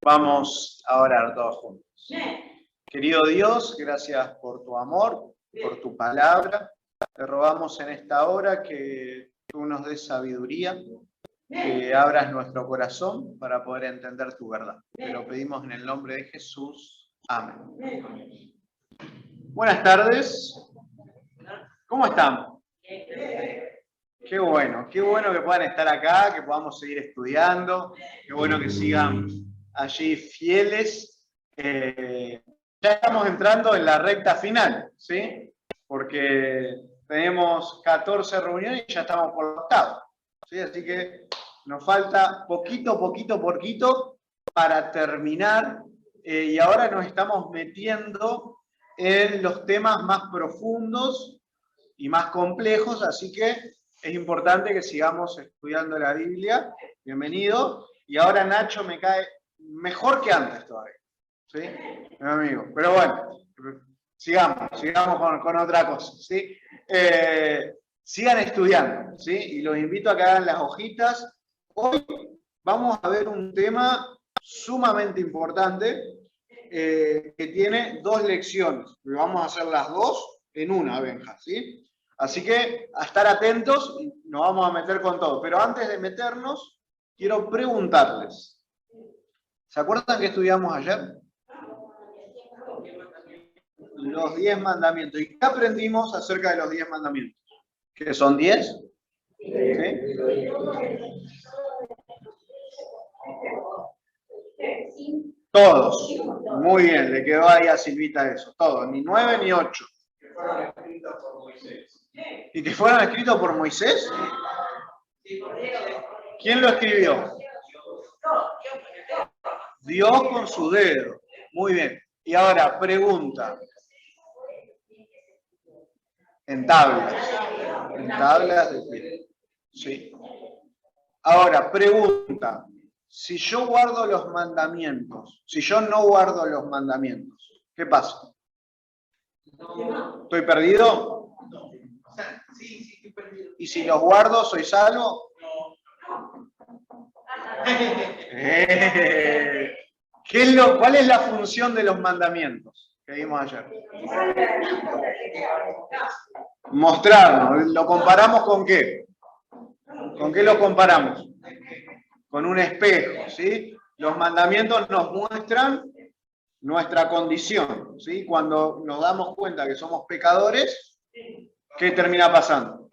Vamos a orar todos juntos. Querido Dios, gracias por tu amor, por tu palabra. Te rogamos en esta hora que tú nos des sabiduría, que abras nuestro corazón para poder entender tu verdad. Te lo pedimos en el nombre de Jesús. Amén. Buenas tardes. ¿Cómo están? Qué bueno que puedan estar acá, que podamos seguir estudiando, qué bueno que sigan allí fieles. Ya estamos entrando en la recta final, ¿sí? Porque tenemos 14 reuniones y ya estamos por la octava, ¿sí? Así que nos falta poquito para terminar y ahora nos estamos metiendo en los temas más profundos y más complejos, así que es importante que sigamos estudiando la Biblia. Bienvenido. Y ahora Nacho me cae mejor que antes todavía, ¿sí? Mi amigo. Pero bueno, sigamos con otra cosa, ¿sí? Sigan estudiando, ¿sí? Y los invito a que hagan las hojitas. Hoy vamos a ver un tema sumamente importante que tiene dos lecciones. Vamos a hacer las dos en una, Benja, ¿sí? Así que a estar atentos y nos vamos a meter con todo. Pero antes de meternos, quiero preguntarles. ¿Se acuerdan que estudiamos ayer? Los 10 mandamientos. ¿Y qué aprendimos acerca de los 10 mandamientos? ¿Que son 10? ¿Sí? Todos. Muy bien, le quedó ahí a Silvita eso. Todos, ni 9 ni 8. ¿Y que fueron escritos por Moisés? ¿Quién lo escribió? Dios con su dedo. Muy bien. Y ahora, pregunta. En tablas. En tablas de piedra. Sí. Ahora, pregunta. Si yo guardo los mandamientos, si yo no guardo los mandamientos, ¿qué pasa? ¿Estoy perdido? Sí, estoy perdido. ¿Y si los guardo, soy salvo? ¿Cuál es la función de los mandamientos que vimos ayer? Mostrarnos. ¿Lo comparamos con qué? ¿Con qué lo comparamos? Con un espejo, ¿sí? Los mandamientos nos muestran nuestra condición, ¿sí? Cuando nos damos cuenta que somos pecadores, ¿qué termina pasando?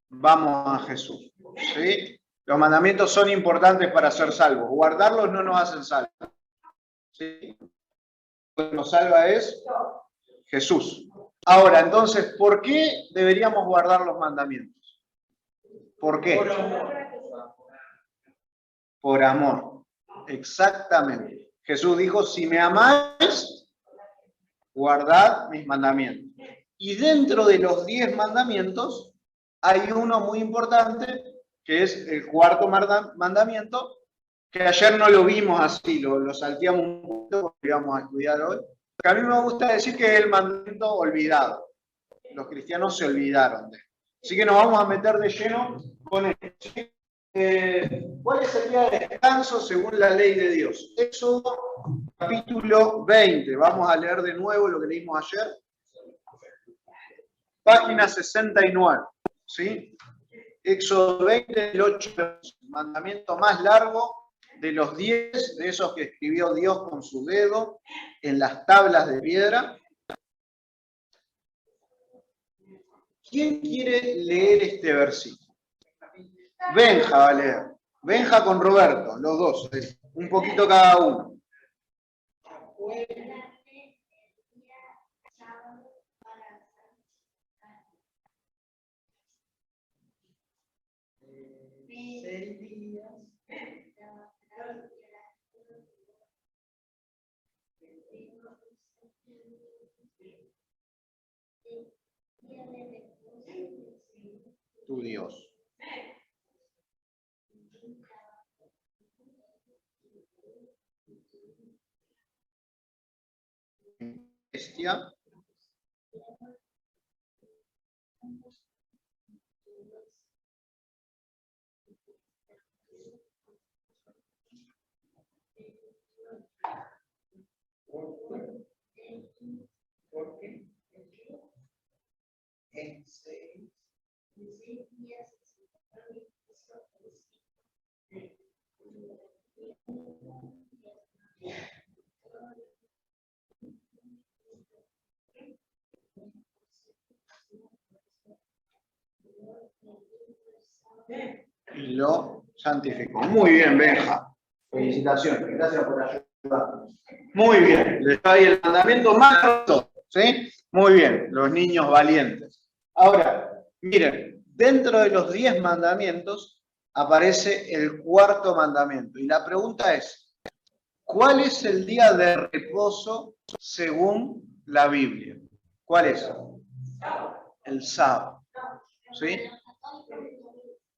Vamos a Jesús, ¿sí? Los mandamientos son importantes para ser salvos. Guardarlos no nos hacen salvos, ¿sí? Lo que nos salva es Jesús. Ahora, entonces, ¿por qué deberíamos guardar los mandamientos? ¿Por qué? Por amor. Exactamente. Jesús dijo, si me amáis, guardad mis mandamientos. Y dentro de los 10 mandamientos hay uno muy importante, que es el cuarto mandamiento, que ayer no lo vimos así, lo salteamos un poquito porque íbamos a estudiar hoy. Que a mí me gusta decir que es el mandamiento olvidado. Los cristianos se olvidaron de él. Así que nos vamos a meter de lleno con esto. ¿Cuál es el día de descanso según la ley de Dios? Éxodo capítulo 20. Vamos a leer de nuevo lo que leímos ayer. Página 69. ¿Sí? Éxodo 20, el 8, el mandamiento más largo de los 10, de esos que escribió Dios con su dedo en las tablas de piedra. ¿Quién quiere leer este versículo? Benja va a leer. Benja con Roberto, los dos, un poquito cada uno. Tu Dios. Bestia. Y lo santificó. Muy bien, Benja. Felicitaciones. Gracias por ayudarnos. Muy bien. Les doy el mandamiento más corto. ¿Sí? Muy bien. Los niños valientes. Ahora, miren, dentro de los 10 mandamientos aparece el cuarto mandamiento. Y la pregunta es, ¿cuál es el día de reposo según la Biblia? ¿Cuál es? El sábado. ¿Sí?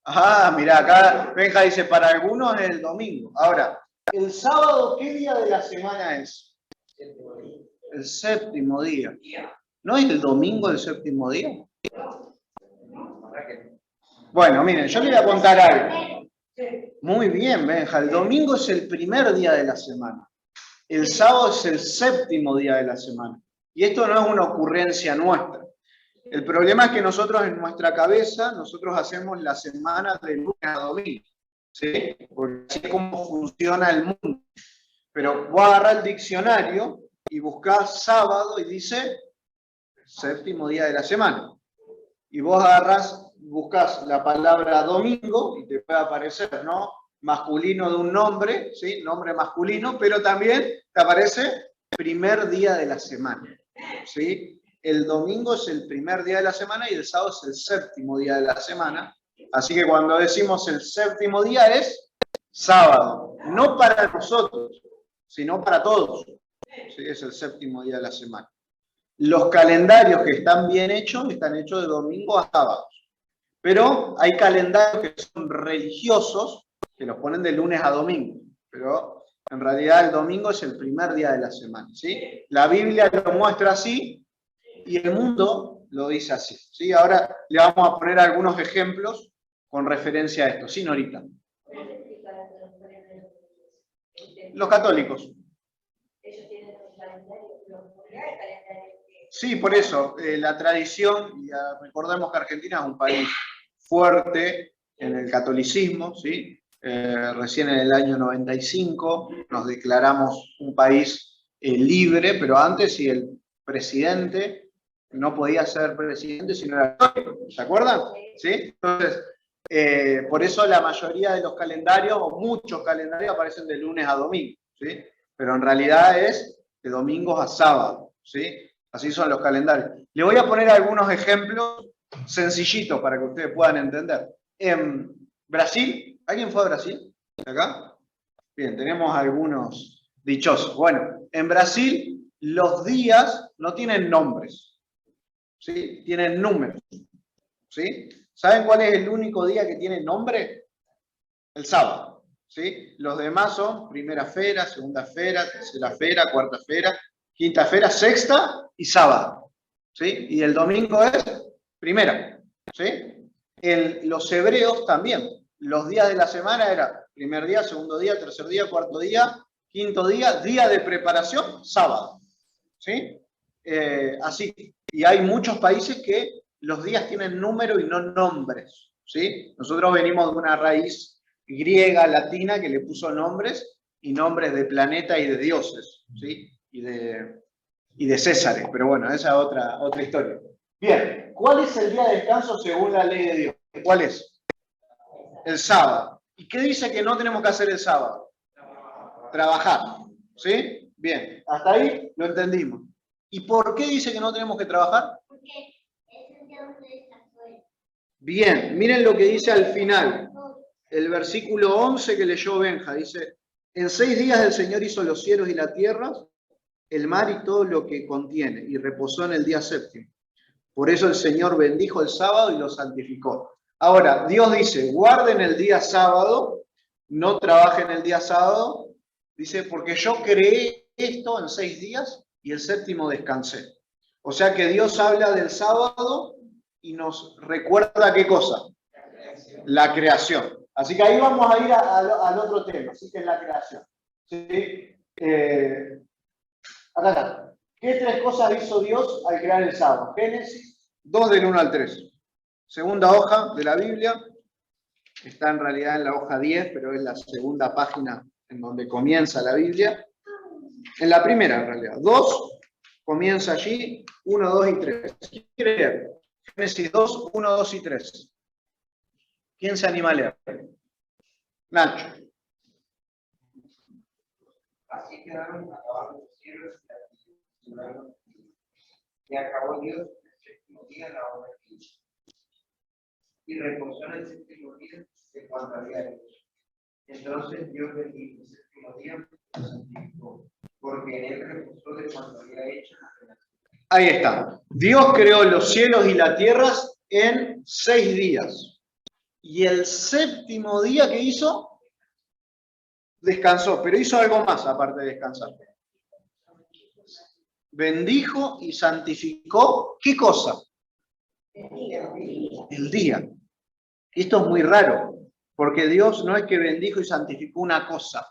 Ah, mira, acá Benja dice, para algunos es el domingo. Ahora, ¿el sábado qué día de la semana es? El séptimo día. ¿No es el domingo el séptimo día? Bueno, miren, yo les voy a contar algo. Muy bien, Benja, el domingo es el primer día de la semana. El sábado es el séptimo día de la semana. Y esto no es una ocurrencia nuestra. El problema es que nosotros en nuestra cabeza, nosotros hacemos la semana de lunes a domingo, ¿sí? Porque así es como funciona el mundo. Pero vos agarrás el diccionario y buscás sábado y dice séptimo día de la semana. Y vos agarrás, buscás la palabra domingo y te puede aparecer, ¿no? Masculino de un nombre, ¿sí? Nombre masculino, pero también te aparece primer día de la semana, ¿sí? El domingo es el primer día de la semana y el sábado es el séptimo día de la semana. Así que cuando decimos el séptimo día es sábado. No para nosotros, sino para todos. ¿Sí? Es el séptimo día de la semana. Los calendarios que están bien hechos están hechos de domingo a sábado. Pero hay calendarios que son religiosos que los ponen de lunes a domingo. Pero en realidad el domingo es el primer día de la semana. ¿Sí? La Biblia lo muestra así. Y el mundo lo dice así. ¿Sí? Ahora le vamos a poner algunos ejemplos con referencia a esto. Sí, Norita. Los católicos. Sí, por eso, la tradición, y recordemos que Argentina es un país fuerte en el catolicismo, ¿sí? Recién en el año 95 nos declaramos un país libre, pero antes si el presidente no podía ser presidente si no era católico, ¿se acuerdan? ¿Sí? Entonces, por eso la mayoría de los calendarios, o muchos calendarios, aparecen de lunes a domingo, ¿sí? Pero en realidad es de domingos a sábado, ¿sí? Así son los calendarios. Le voy a poner algunos ejemplos sencillitos para que ustedes puedan entender. En Brasil, ¿alguien fue a Brasil? ¿Acá? Bien, tenemos algunos dichosos. Bueno, en Brasil los días no tienen nombres, ¿sí? Tienen números, ¿sí? ¿Saben cuál es el único día que tiene nombre? El sábado, ¿sí? Los demás son primera fera, segunda fera, tercera fera, cuarta fera, quinta fera, sexta y sábado, ¿sí? Y el domingo es primera, ¿sí? Los hebreos también, los días de la semana era primer día, segundo día, tercer día, cuarto día, quinto día, día de preparación, sábado, ¿sí? Así, y hay muchos países que los días tienen número y no nombres, ¿sí? Nosotros venimos de una raíz griega, latina, que le puso nombres y nombres de planeta y de dioses, ¿sí? Y de Césares, pero bueno, esa es otra historia. Bien, ¿cuál es el día de descanso según la ley de Dios? ¿Cuál es? El sábado. ¿Y qué dice que no tenemos que hacer el sábado? Trabajar, ¿sí? Bien, hasta ahí lo entendimos. ¿Y por qué dice que no tenemos que trabajar? Porque es el día donde descansó él. Bien, miren lo que dice al final. El versículo 11 que leyó Benja, dice, en 6 días el Señor hizo los cielos y la tierra, el mar y todo lo que contiene, y reposó en el día séptimo. Por eso el Señor bendijo el sábado y lo santificó. Ahora, Dios dice, guarden el día sábado, no trabajen el día sábado, dice, porque yo creé esto en 6 días y el séptimo descansé. O sea que Dios habla del sábado y nos recuerda ¿qué cosa? La creación. Así que ahí vamos a ir al otro tema, ¿sí? Que es la creación. ¿Sí? Acá. ¿Qué 3 cosas hizo Dios al crear el sábado? Génesis 2 del 1 al 3. Segunda hoja de la Biblia. Está en realidad en la hoja 10, pero es la segunda página en donde comienza la Biblia. En la primera, en realidad. 2, comienza allí, 1, 2 y 3. ¿Quién quiere leer? Génesis 2, 1, 2 y 3. ¿Quién se anima a leer? Nacho. Así quedaron acabados los cielos y la tierra, y acabó Dios el séptimo día la obra que hizo. Y reposó en el séptimo día de cuanto había hecho. Entonces Dios bendijo el séptimo día y lo santificó, porque en él reposó de cuanto había hecho. Ahí está. Dios creó los cielos y las tierras en 6 días. Y el séptimo día que hizo, descansó, pero hizo algo más aparte de descansar. Bendijo y santificó, ¿qué cosa? El día. Y esto es muy raro, porque Dios no es que bendijo y santificó una cosa.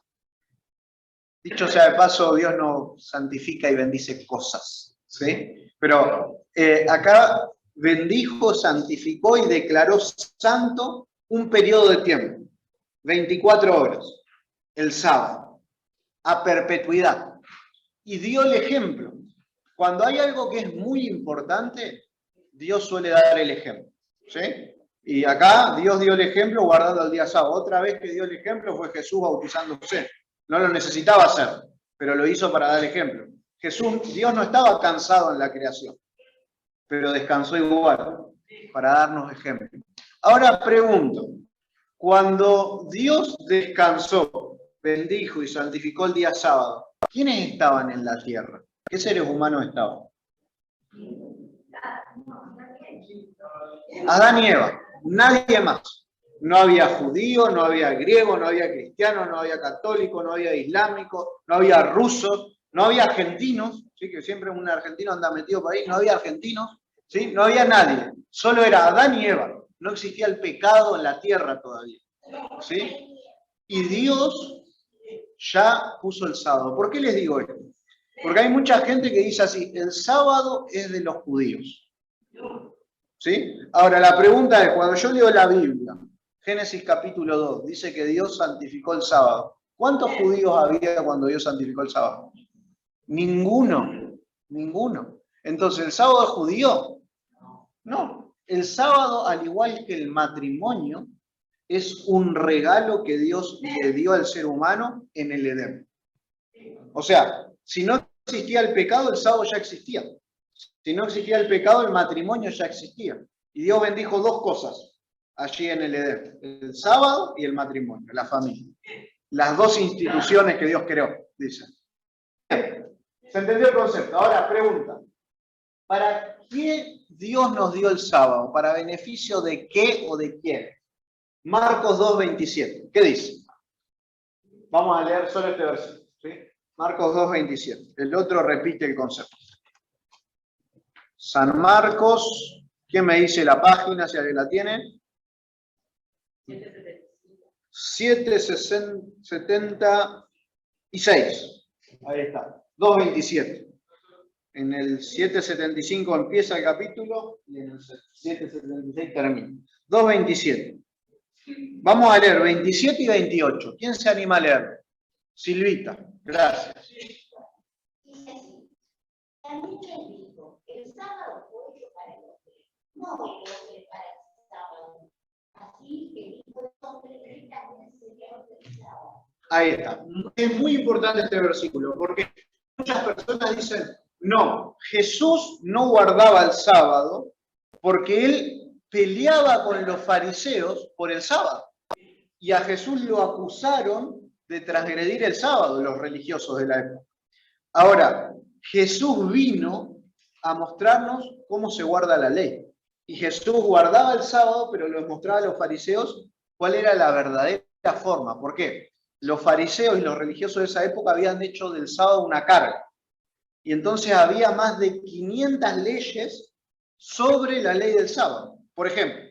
Dicho sea de paso, Dios no santifica y bendice cosas, ¿sí? Pero acá bendijo, santificó y declaró santo un periodo de tiempo, 24 horas, el sábado, a perpetuidad. Y dio el ejemplo. Cuando hay algo que es muy importante, Dios suele dar el ejemplo, ¿sí? Y acá Dios dio el ejemplo guardando el día sábado. Otra vez que dio el ejemplo fue Jesús bautizándose. No lo necesitaba hacer, pero lo hizo para dar ejemplo. Dios no estaba cansado en la creación, pero descansó igual, para darnos ejemplo. Ahora pregunto, cuando Dios descansó, bendijo y santificó el día sábado, ¿quiénes estaban en la tierra? ¿Qué seres humanos estaban? Adán y Eva, nadie más. No había judío, no había griego, no había cristiano, no había católico, no había islámico, no había rusos, no había argentinos, ¿sí? Que siempre un argentino anda metido por ahí, no había argentinos, ¿sí? No había nadie, solo era Adán y Eva. No existía el pecado en la tierra todavía, ¿sí? Y Dios ya puso el sábado. ¿Por qué les digo esto? Porque hay mucha gente que dice así, el sábado es de los judíos, ¿sí? Ahora, la pregunta es, cuando yo leo la Biblia, Génesis capítulo 2, dice que Dios santificó el sábado. ¿Cuántos judíos había cuando Dios santificó el sábado? Ninguno, ninguno. Entonces, ¿el sábado es judío? No. El sábado, al igual que el matrimonio, es un regalo que Dios le dio al ser humano en el Edén. O sea, si no existía el pecado, el sábado ya existía. Si no existía el pecado, el matrimonio ya existía. Y Dios bendijo 2 cosas allí en el Edén, el sábado y el matrimonio, la familia. Las 2 instituciones que Dios creó, dice. ¿Se entendió el concepto? Ahora, pregunta. ¿Para qué Dios nos dio el sábado? ¿Para beneficio de qué o de quién? Marcos 2:27. ¿Qué dice? Vamos a leer solo este versículo, ¿sí? Marcos 2:27. El otro repite el concepto. San Marcos, ¿quién me dice la página si alguien la tiene? 776. Ahí está, 2:27. En el 7:75 empieza el capítulo y en el 7:76 termina. 2:27. Vamos a leer 27 y 28. ¿Quién se anima a leer? Silvita, gracias. También les digo, el sábado fue hecho para el hombre, no el hombre para el sábado. Así que el Hijo del Hombre también sería el sábado. Ahí está. Es muy importante este versículo, porque muchas personas dicen, no, Jesús no guardaba el sábado porque él peleaba con los fariseos por el sábado. Y a Jesús lo acusaron de transgredir el sábado, los religiosos de la época. Ahora, Jesús vino a mostrarnos cómo se guarda la ley. Y Jesús guardaba el sábado, pero les mostraba a los fariseos cuál era la verdadera forma. ¿Por qué? Los fariseos y los religiosos de esa época habían hecho del sábado una carga. Y entonces había más de 500 leyes sobre la ley del sábado. Por ejemplo,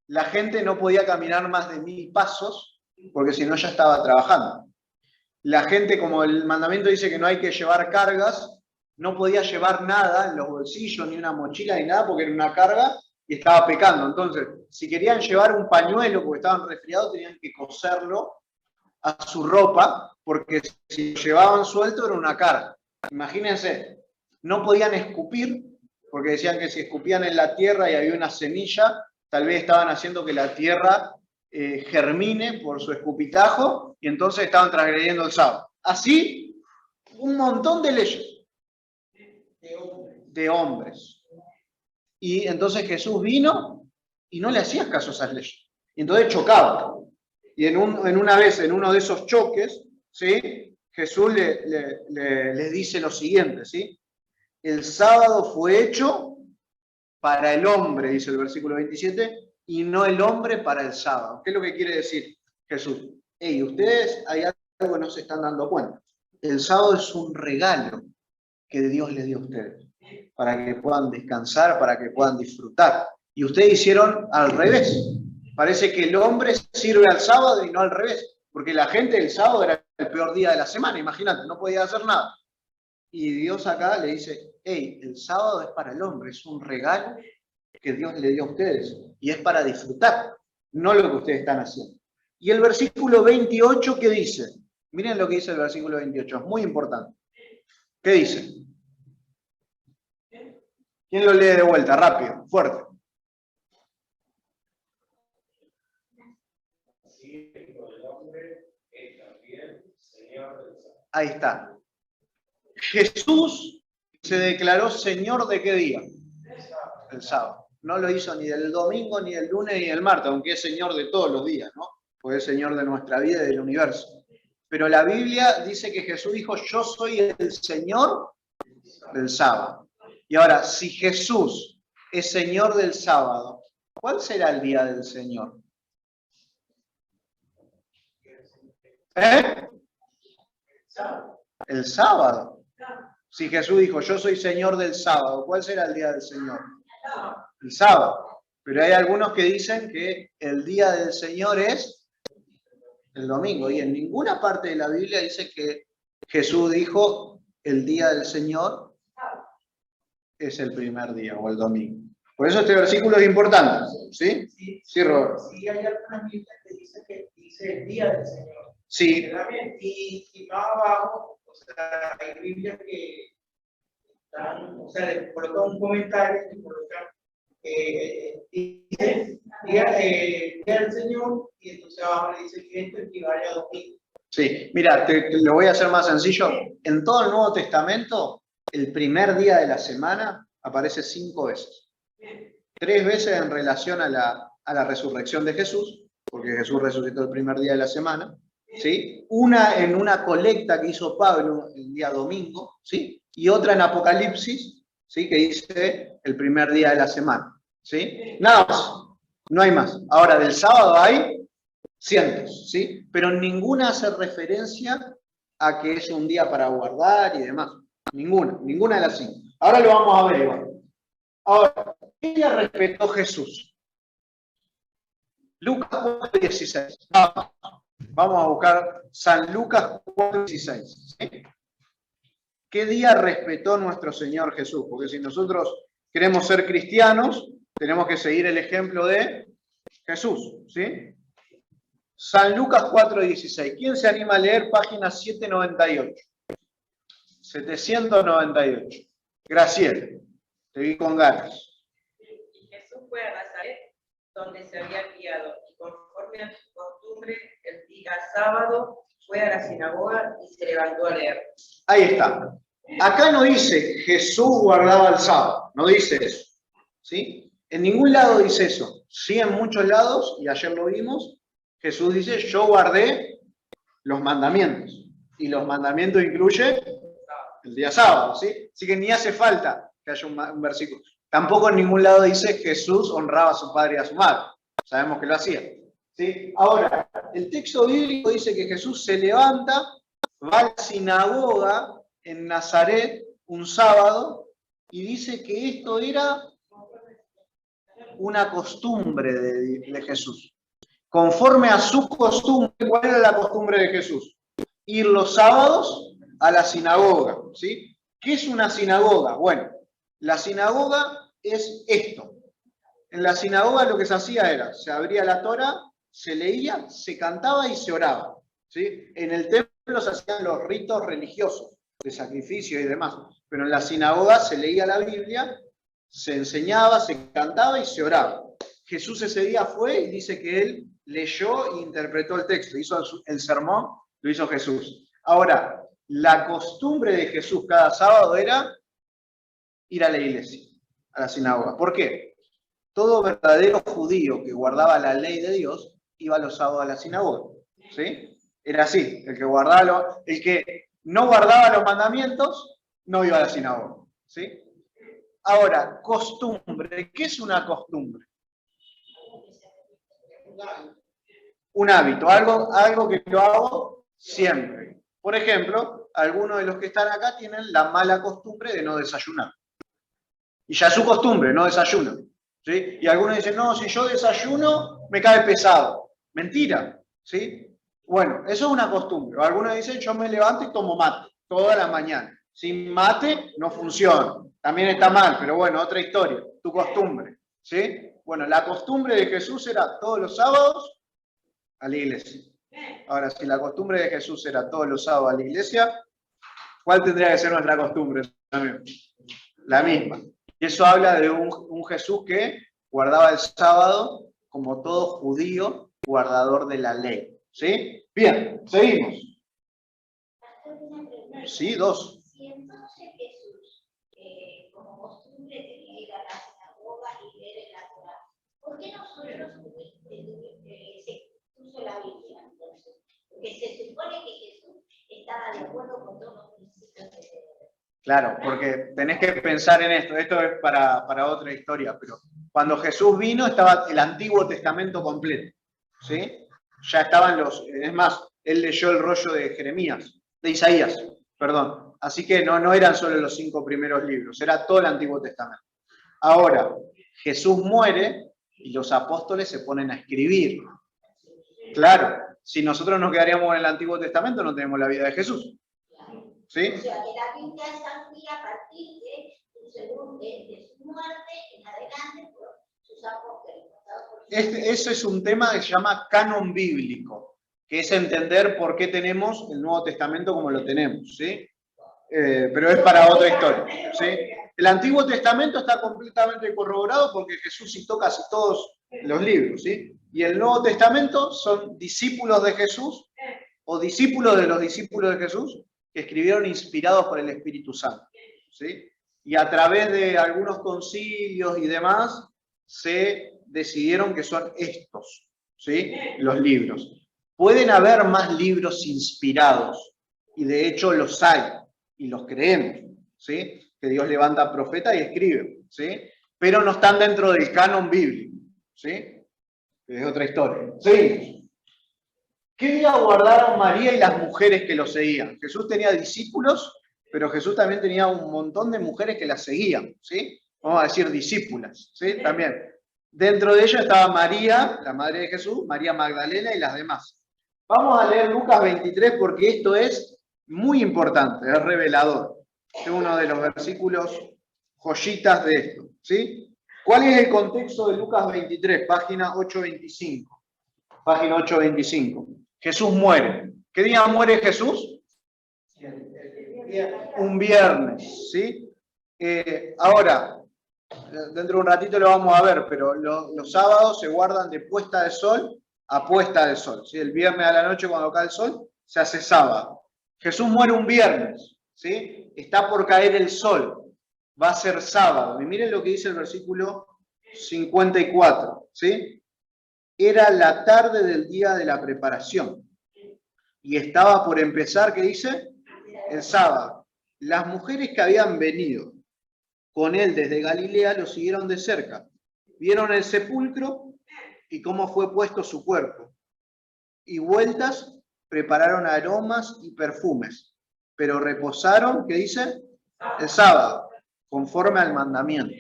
la gente no podía caminar más de 1000 pasos porque si no ya estaba trabajando. La gente, como el mandamiento dice que no hay que llevar cargas, no podía llevar nada en los bolsillos, ni una mochila, ni nada, porque era una carga y estaba pecando. Entonces, si querían llevar un pañuelo porque estaban resfriados, tenían que coserlo a su ropa, porque si lo llevaban suelto era una carga. Imagínense, no podían escupir, porque decían que si escupían en la tierra y había una semilla, tal vez estaban haciendo que la tierra germine por su escupitajo, y entonces estaban transgrediendo el sábado. Así, un montón de leyes de hombres. Y entonces Jesús vino y no le hacía caso a esas leyes. Y entonces chocaba. Y en una vez, en uno de esos choques, ¿sí? Jesús le dice lo siguiente, ¿sí? El sábado fue hecho para el hombre, dice el versículo 27, y no el hombre para el sábado. ¿Qué es lo que quiere decir Jesús? Hey, ustedes hay algo que no se están dando cuenta. El sábado es un regalo que Dios les dio a ustedes, para que puedan descansar, para que puedan disfrutar. Y ustedes hicieron al revés. Parece que el hombre sirve al sábado y no al revés, porque la gente del sábado era el peor día de la semana, imagínate, no podía hacer nada. Y Dios acá le dice, hey, el sábado es para el hombre, es un regalo que Dios le dio a ustedes, y es para disfrutar, no lo que ustedes están haciendo. Y el versículo 28, ¿qué dice? Miren lo que dice el versículo 28, es muy importante. ¿Qué dice? ¿Quién lo lee de vuelta? Rápido, fuerte. Ahí está. Jesús se declaró Señor ¿de qué día? El sábado. No lo hizo ni del domingo, ni del lunes, ni del martes, aunque es Señor de todos los días, ¿no? Porque es Señor de nuestra vida y del universo. Pero la Biblia dice que Jesús dijo, yo soy el Señor del sábado. Y ahora, si Jesús es Señor del sábado, ¿cuál será el día del Señor? El sábado. Si Jesús dijo, yo soy Señor del sábado, ¿cuál será el día del Señor? El sábado. Pero hay algunos que dicen que el día del Señor es el domingo. Y en ninguna parte de la Biblia dice que Jesús dijo, el día del Señor es el primer día o el domingo. Por eso este versículo es importante. ¿Sí? Sí, Robert. Sí, hay algunas Biblias que dice el día del Señor. Sí. Y más abajo, o sea, hay Biblias que están, o sea, le colocan un comentario y colocan dice día del Señor, y entonces abajo le dice que esto equivale a domingo. Sí, mira, te lo voy a hacer más sencillo. En todo el Nuevo Testamento, el primer día de la semana aparece 5 veces. 3 veces en relación a la resurrección de Jesús, porque Jesús resucitó el primer día de la semana. ¿Sí? Una en una colecta que hizo Pablo el día domingo, ¿sí? Y otra en Apocalipsis, ¿sí? Que dice el primer día de la semana. ¿Sí? Nada más, no hay más. Ahora, del sábado hay cientos, ¿sí? Pero ninguna hace referencia a que es un día para guardar y demás. Ninguna de las 5. Ahora lo vamos a ver, Iván. Ahora, ¿qué día respetó Jesús? Lucas 4:16. Vamos a buscar San Lucas 4:16. ¿Sí? ¿Qué día respetó nuestro Señor Jesús? Porque si nosotros queremos ser cristianos, tenemos que seguir el ejemplo de Jesús. ¿Sí? San Lucas 4:16. ¿Quién se anima a leer página 798? 798. Graciela, te vi con ganas. Y Jesús fue a Nazaret, donde se había criado, y conforme a su costumbre, el día sábado fue a la sinagoga y se levantó a leer. Ahí está. Acá no dice Jesús guardaba el sábado, no dice eso. ¿Sí? En ningún lado dice eso. Sí, en muchos lados, y ayer lo vimos, Jesús dice, yo guardé los mandamientos. Y los mandamientos incluye el día sábado, ¿sí? Así que ni hace falta que haya un versículo. Tampoco en ningún lado dice Jesús honraba a su padre y a su madre. Sabemos que lo hacía. ¿Sí? Ahora, el texto bíblico dice que Jesús se levanta, va a la sinagoga en Nazaret un sábado y dice que esto era una costumbre de Jesús. Conforme a su costumbre, ¿cuál era la costumbre de Jesús? Ir los sábados a la sinagoga. ¿Sí? ¿Qué es una sinagoga? Bueno, la sinagoga es esto. En la sinagoga lo que se hacía era, se abría la Torá, se leía, se cantaba y se oraba. ¿Sí? En el templo se hacían los ritos religiosos, de sacrificio y demás. Pero en la sinagoga se leía la Biblia, se enseñaba, se cantaba y se oraba. Jesús ese día fue y dice que él leyó e interpretó el texto. Hizo el sermón, lo hizo Jesús. Ahora, la costumbre de Jesús cada sábado era ir a la iglesia, a la sinagoga. ¿Por qué? Todo verdadero judío que guardaba la ley de Dios iba los sábados a la sinagoga. ¿Sí? Era así. El que no guardaba los mandamientos no iba a la sinagoga. ¿Sí? Ahora, costumbre. ¿Qué es una costumbre? Un hábito, algo que lo hago siempre. Por ejemplo, algunos de los que están acá tienen la mala costumbre de no desayunar. Y ya es su costumbre, no desayunan. ¿Sí? Y algunos dicen, no, si yo desayuno, me cae pesado. Mentira. ¿Sí? Bueno, eso es una costumbre. O algunos dicen, yo me levanto y tomo mate toda la mañana. Sin mate no funciona. También está mal, pero bueno, otra historia. Tu costumbre. ¿Sí? Bueno, la costumbre de Jesús era todos los sábados a la iglesia. Ahora, si la costumbre de Jesús era todos los sábados a la iglesia, ¿cuál tendría que ser nuestra costumbre? La misma. Y eso habla de un Jesús que guardaba el sábado como todo judío guardador de la ley. ¿Sí? Bien, seguimos. Sí, dos. Si entonces Jesús, como costumbre, tenía ir a la sinagoga y leer en la Torá, ¿por qué nosotros se puso la Biblia entonces? Porque se supone que Jesús estaba de acuerdo con todos los principios de Dios. Claro, porque tenés que pensar en esto. Esto es para otra historia, pero cuando Jesús vino estaba el Antiguo Testamento completo. ¿Sí? Ya estaban es más, él leyó el rollo de Isaías, perdón. Así que no eran solo los 5 primeros libros, era todo el Antiguo Testamento. Ahora, Jesús muere y los apóstoles se ponen a escribir. Claro, si nosotros nos quedaríamos en el Antiguo Testamento, no tenemos la vida de Jesús. ¿Sí? O sea, que la Biblia es así a partir de su muerte en adelante por sus apóstoles. Ese es un tema que se llama canon bíblico, que es entender por qué tenemos el Nuevo Testamento como lo tenemos, ¿sí? Pero es para otra historia, ¿sí? El Antiguo Testamento está completamente corroborado porque Jesús citó casi todos los libros, ¿sí? Y el Nuevo Testamento son discípulos de Jesús o discípulos de los discípulos de Jesús que escribieron inspirados por el Espíritu Santo, ¿sí? Y a través de algunos concilios y demás se decidieron que son estos, ¿sí? Los libros. Pueden haber más libros inspirados, y de hecho los hay, y los creemos, ¿sí? Que Dios levanta profeta y escribe, ¿sí? Pero no están dentro del canon bíblico, ¿sí? Es otra historia. ¿Sí? ¿Qué día guardaron María y las mujeres que lo seguían? Jesús tenía discípulos, pero Jesús también tenía un montón de mujeres que la seguían, ¿sí? Vamos a decir discípulas, ¿sí? También. Dentro de ellas estaba María, la madre de Jesús, María Magdalena y las demás. Vamos a leer Lucas 23 porque esto es muy importante, es revelador. Es uno de los versículos joyitas de esto, ¿sí? ¿Cuál es el contexto de Lucas 23? Página 825. Página 825. Jesús muere. ¿Qué día muere Jesús? Un viernes, ¿sí? Ahora, dentro de un ratito lo vamos a ver, pero los sábados se guardan de puesta de sol a puesta de sol, ¿sí? El viernes a la noche cuando cae el sol se hace sábado. Jesús muere un viernes, ¿sí? Está por caer el sol, va a ser sábado. Y miren lo que dice el versículo 54, ¿sí? Era la tarde del día de la preparación y estaba por empezar, ¿qué dice? El sábado. Las mujeres que habían venido con él desde Galilea lo siguieron de cerca. Vieron el sepulcro y cómo fue puesto su cuerpo. Y vueltas prepararon aromas y perfumes, pero reposaron, ¿qué dice? El sábado, conforme al mandamiento.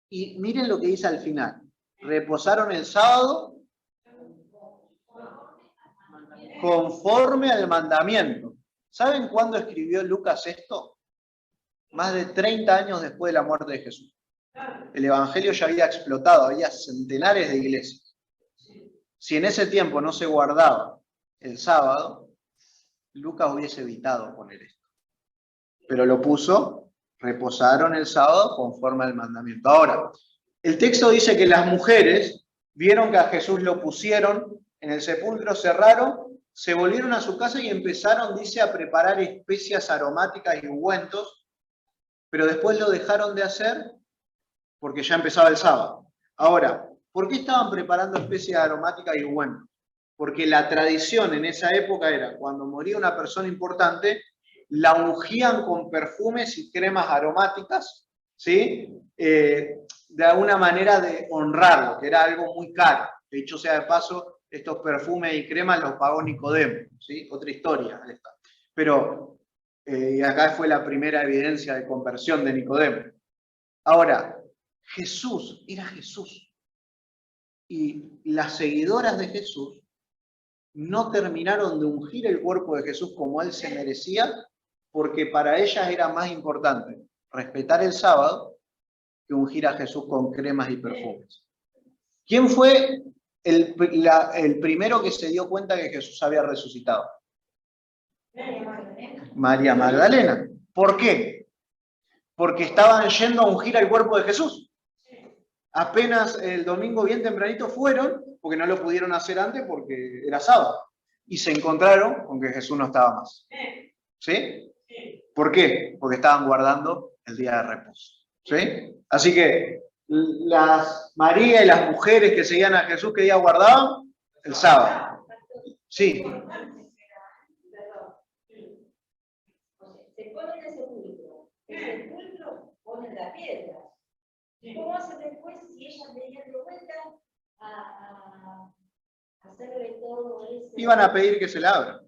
Y miren lo que dice al final. Reposaron el sábado conforme al mandamiento. ¿Saben cuándo escribió Lucas esto? Más de 30 años después de la muerte de Jesús. El evangelio ya había explotado, había centenares de iglesias. Si en ese tiempo no se guardaba el sábado, Lucas hubiese evitado poner esto. Pero lo puso, reposaron el sábado conforme al mandamiento. Ahora, el texto dice que las mujeres vieron que a Jesús lo pusieron en el sepulcro, cerraron, se volvieron a su casa y empezaron, dice, a preparar especias aromáticas y ungüentos, pero después lo dejaron de hacer porque ya empezaba el sábado. Ahora, ¿por qué estaban preparando especias aromáticas y ungüentos? Porque la tradición en esa época era, cuando moría una persona importante, la ungían con perfumes y cremas aromáticas, ¿sí? De alguna manera de honrarlo, que era algo muy caro. De hecho, sea de paso, estos perfumes y cremas los pagó Nicodemo, ¿sí? Otra historia esta. Pero, y acá fue la primera evidencia de conversión de Nicodemo. Ahora, Jesús era Jesús. Y las seguidoras de Jesús no terminaron de ungir el cuerpo de Jesús como él se merecía, porque para ellas era más importante respetar el sábado que ungir a Jesús con cremas y perfumes. ¿Quién fue el primero que se dio cuenta que Jesús había resucitado? María Magdalena. ¿Por qué? Porque estaban yendo a ungir al cuerpo de Jesús. Apenas el domingo bien tempranito fueron, porque no lo pudieron hacer antes porque era sábado, y se encontraron con que Jesús no estaba más. ¿Sí? ¿Por qué? Porque estaban guardando el día de reposo. ¿Sí? Así que las María y las mujeres que seguían a Jesús, ¿qué día guardaban? El sábado. Sí. Se pone en el sepulcro ponen la piedra. ¿Cómo hacen después si ellas venían de vuelta a hacerle todo eso? Iban a pedir que se la abran.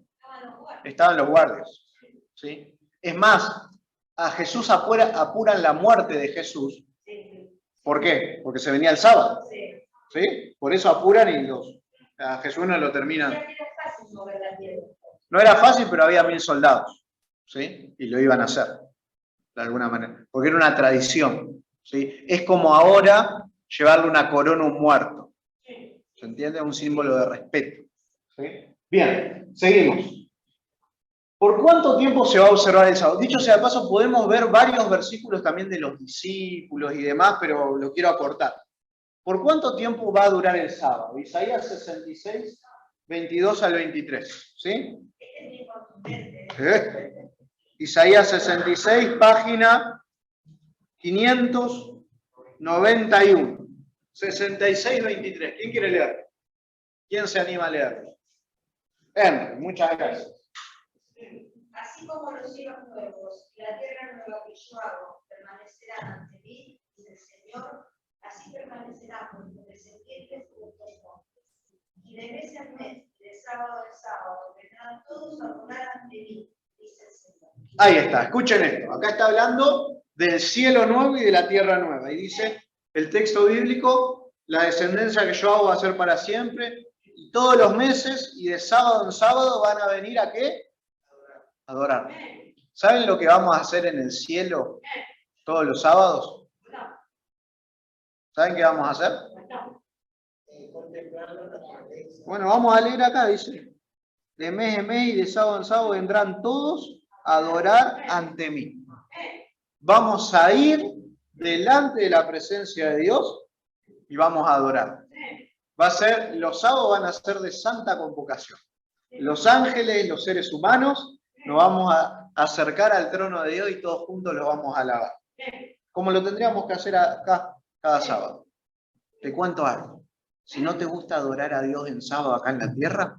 Estaban los guardias. ¿Sí? Es más, a Jesús apuran la muerte de Jesús. ¿Por qué? Porque se venía el sábado. ¿Sí? Por eso apuran y a Jesús no lo terminan. No era fácil, pero había 1000 soldados. ¿Sí? Y lo iban a hacer, de alguna manera. Porque era una tradición. ¿Sí? Es como ahora llevarle una corona a un muerto. ¿Se entiende? Un símbolo de respeto. ¿Sí? Bien, seguimos. ¿Por cuánto tiempo se va a observar el sábado? Dicho sea de paso, podemos ver varios versículos también de los discípulos y demás, pero lo quiero acortar. ¿Por cuánto tiempo va a durar el sábado? Isaías 66, 22 al 23. ¿Sí? Isaías 66, página 591. 66, 23. ¿Quién quiere leer? ¿Quién se anima a leer? Henry, muchas gracias. Así como los cielos nuevos y la tierra nueva que yo hago permanecerán ante mí, dice el Señor, así permanecerán por los descendientes de los montes. Y de mes en mes, y de sábado en sábado, vendrán todos a adorar ante mí, dice el Señor. Ahí está, escuchen esto. Acá está hablando del cielo nuevo y de la tierra nueva. Y dice el texto bíblico, la descendencia que yo hago va a ser para siempre. Y todos los meses y de sábado en sábado van a venir ¿a qué? Adorar. ¿Saben lo que vamos a hacer en el cielo todos los sábados? ¿Saben qué vamos a hacer? Bueno, vamos a leer acá, dice. De mes en mes y de sábado en sábado vendrán todos a adorar ante mí. Vamos a ir delante de la presencia de Dios y vamos a adorar. Los sábados van a ser de santa convocación. Los ángeles, los seres humanos, nos vamos a acercar al trono de Dios y todos juntos los vamos a alabar. Como lo tendríamos que hacer acá cada sábado. Te cuento algo. Si no te gusta adorar a Dios en sábado acá en la tierra,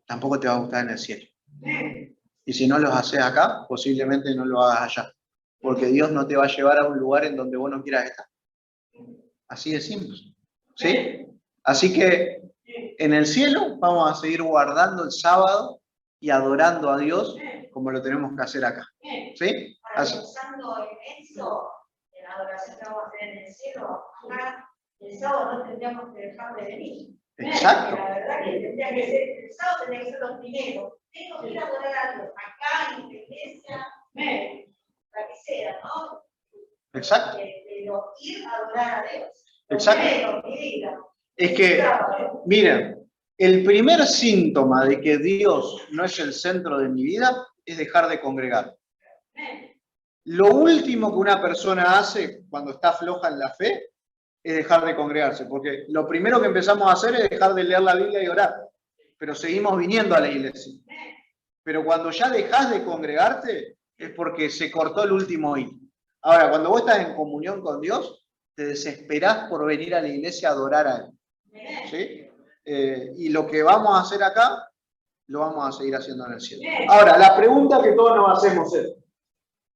tampoco te va a gustar en el cielo. Y si no los haces acá, posiblemente no lo hagas allá. Porque Dios no te va a llevar a un lugar en donde vos no quieras estar. Así de simple. ¿Sí? Así que en el cielo vamos a seguir guardando el sábado y adorando a Dios como lo tenemos que hacer acá. ¿Sí? Ahora, pensando en eso, en la adoración que vamos a hacer en el cielo, acá el sábado no tendríamos que dejar de venir. Exacto. La verdad que tendría que ser, el sábado tendría que ser los primeros. Tengo que ir a adorar a Dios acá en la iglesia, la que sea, ¿no? Exacto. De pero ir a adorar a Dios. Exacto. Es que, miren, el primer síntoma de que Dios no es el centro de mi vida es dejar de congregar. Lo último que una persona hace cuando está floja en la fe es dejar de congregarse, porque lo primero que empezamos a hacer es dejar de leer la Biblia y orar, pero seguimos viniendo a la iglesia. Pero cuando ya dejas de congregarte es porque se cortó el último hilo. Ahora, cuando vos estás en comunión con Dios, te desesperás por venir a la iglesia a adorar a Él. ¿Sí? Y lo que vamos a hacer acá, lo vamos a seguir haciendo en el cielo. Ahora, la pregunta que todos nos hacemos es,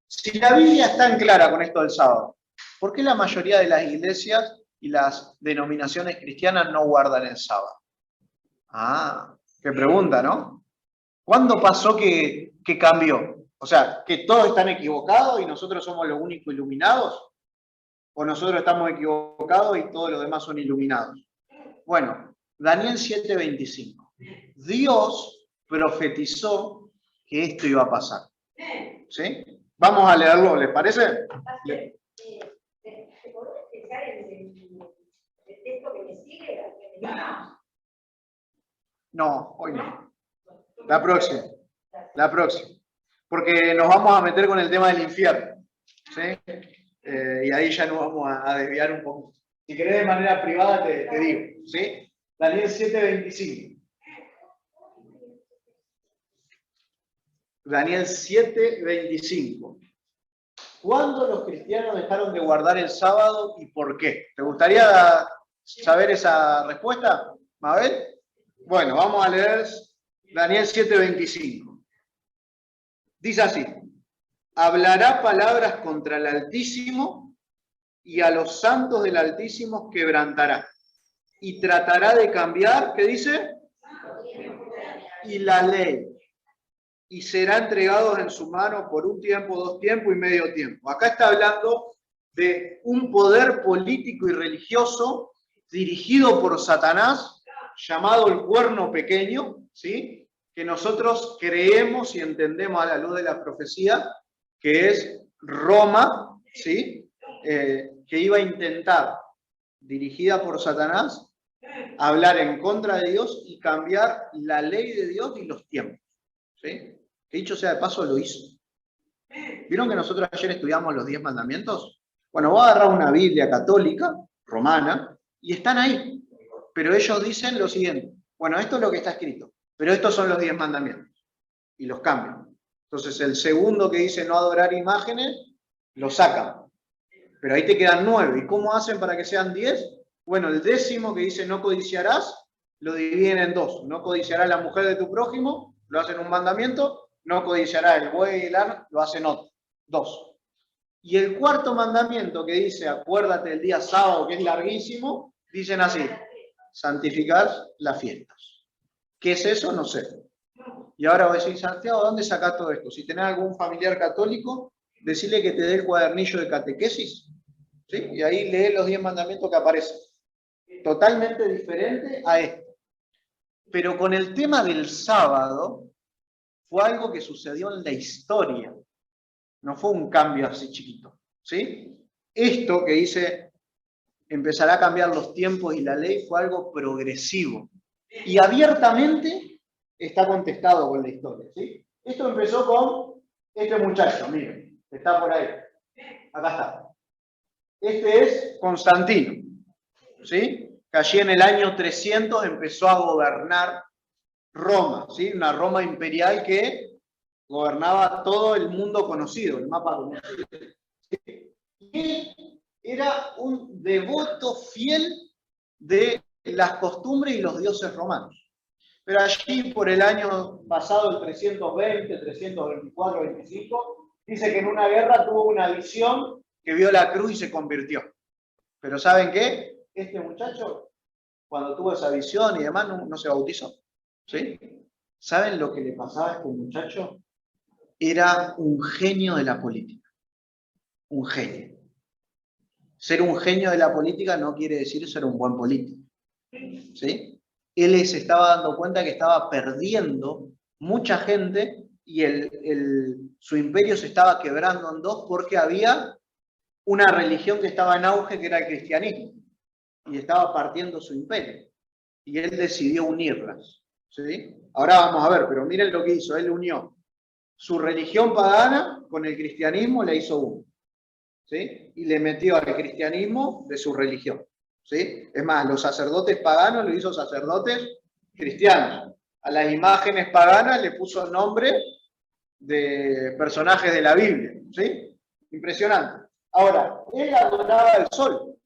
si la Biblia es tan clara con esto del sábado, ¿por qué la mayoría de las iglesias y las denominaciones cristianas no guardan el sábado? Ah, qué pregunta, ¿no? ¿Cuándo pasó que cambió? O sea, ¿que todos están equivocados y nosotros somos los únicos iluminados? ¿O nosotros estamos equivocados y todos los demás son iluminados? Bueno, Daniel 7:25. Dios profetizó que esto iba a pasar. ¿Sí? Vamos a leerlo, ¿les parece? ¿Te podés explicar el texto que me sigue? No, hoy no. La próxima. La próxima. Porque nos vamos a meter con el tema del infierno. ¿Sí? Y ahí ya nos vamos a desviar un poco. Si querés de manera privada te digo. ¿Sí? Daniel 7:25. Daniel 7:25. ¿Cuándo los cristianos dejaron de guardar el sábado y por qué? ¿Te gustaría saber esa respuesta, Mabel? Bueno, vamos a leer Daniel 7:25. Dice así: hablará palabras contra el Altísimo y a los santos del Altísimo quebrantará. Y tratará de cambiar, ¿qué dice? Y la ley. Y será entregados en su mano por un tiempo, 2 tiempos y medio tiempo. Acá está hablando de un poder político y religioso dirigido por Satanás, llamado el cuerno pequeño, ¿sí? Que nosotros creemos y entendemos a la luz de la profecía, que es Roma, ¿sí? Que iba a intentar, dirigida por Satanás, hablar en contra de Dios y cambiar la ley de Dios y los tiempos, ¿sí? Que dicho sea de paso, lo hizo. ¿Vieron que nosotros ayer estudiamos los 10 mandamientos? Bueno, voy a agarrar una Biblia católica, romana, y están ahí. Pero ellos dicen lo siguiente: bueno, esto es lo que está escrito, pero estos son los 10 mandamientos. Y los cambian. Entonces el segundo que dice no adorar imágenes, lo sacan. Pero ahí te quedan 9. ¿Y cómo hacen para que sean 10? Bueno, el 10º que dice no codiciarás, lo dividen en 2. No codiciarás la mujer de tu prójimo, lo hacen un mandamiento. No codiciarás el buey y el asno, lo hacen otro. 2. Y el 4º mandamiento que dice acuérdate del día sábado, que es larguísimo, dicen así: santificar las fiestas. ¿Qué es eso? No sé. Y ahora voy a decir: Santiago, ¿dónde sacás todo esto? Si tenés algún familiar católico, decirle que te dé el cuadernillo de catequesis, ¿sí? Y ahí lee los 10 mandamientos que aparecen. Totalmente diferente a esto. Pero con el tema del sábado, fue algo que sucedió en la historia. No fue un cambio así chiquito, ¿sí? Esto que dice empezará a cambiar los tiempos y la ley fue algo progresivo. Y abiertamente está contestado con la historia, ¿sí? Esto empezó con este muchacho, miren, está por ahí. Acá está. Este es Constantino, ¿sí? Que allí en el año 300 empezó a gobernar Roma, ¿sí? Una Roma imperial que gobernaba todo el mundo conocido, el mapa conocido. ¿Sí? Y él era un devoto fiel de las costumbres y los dioses romanos. Pero allí por el año pasado, el 320, 324, 25, dice que en una guerra tuvo una visión que vio la cruz y se convirtió. Pero ¿saben qué? Este muchacho, cuando tuvo esa visión y demás, no se bautizó. ¿Sí? ¿Saben lo que le pasaba a este muchacho? Era un genio de la política. Un genio. Ser un genio de la política no quiere decir ser un buen político. ¿Sí? Él se estaba dando cuenta que estaba perdiendo mucha gente y su imperio se estaba quebrando en dos porque había una religión que estaba en auge, que era el cristianismo, y estaba partiendo su imperio. Y él decidió unirlas. ¿Sí? Ahora vamos a ver, pero miren lo que hizo. Él unió su religión pagana con el cristianismo, le hizo uno. ¿Sí? Y le metió al cristianismo de su religión. ¿Sí? Es más, los sacerdotes paganos lo hizo sacerdotes cristianos. A las imágenes paganas le puso nombre de personajes de la Biblia. ¿Sí? Impresionante. Ahora, él adoraba el sol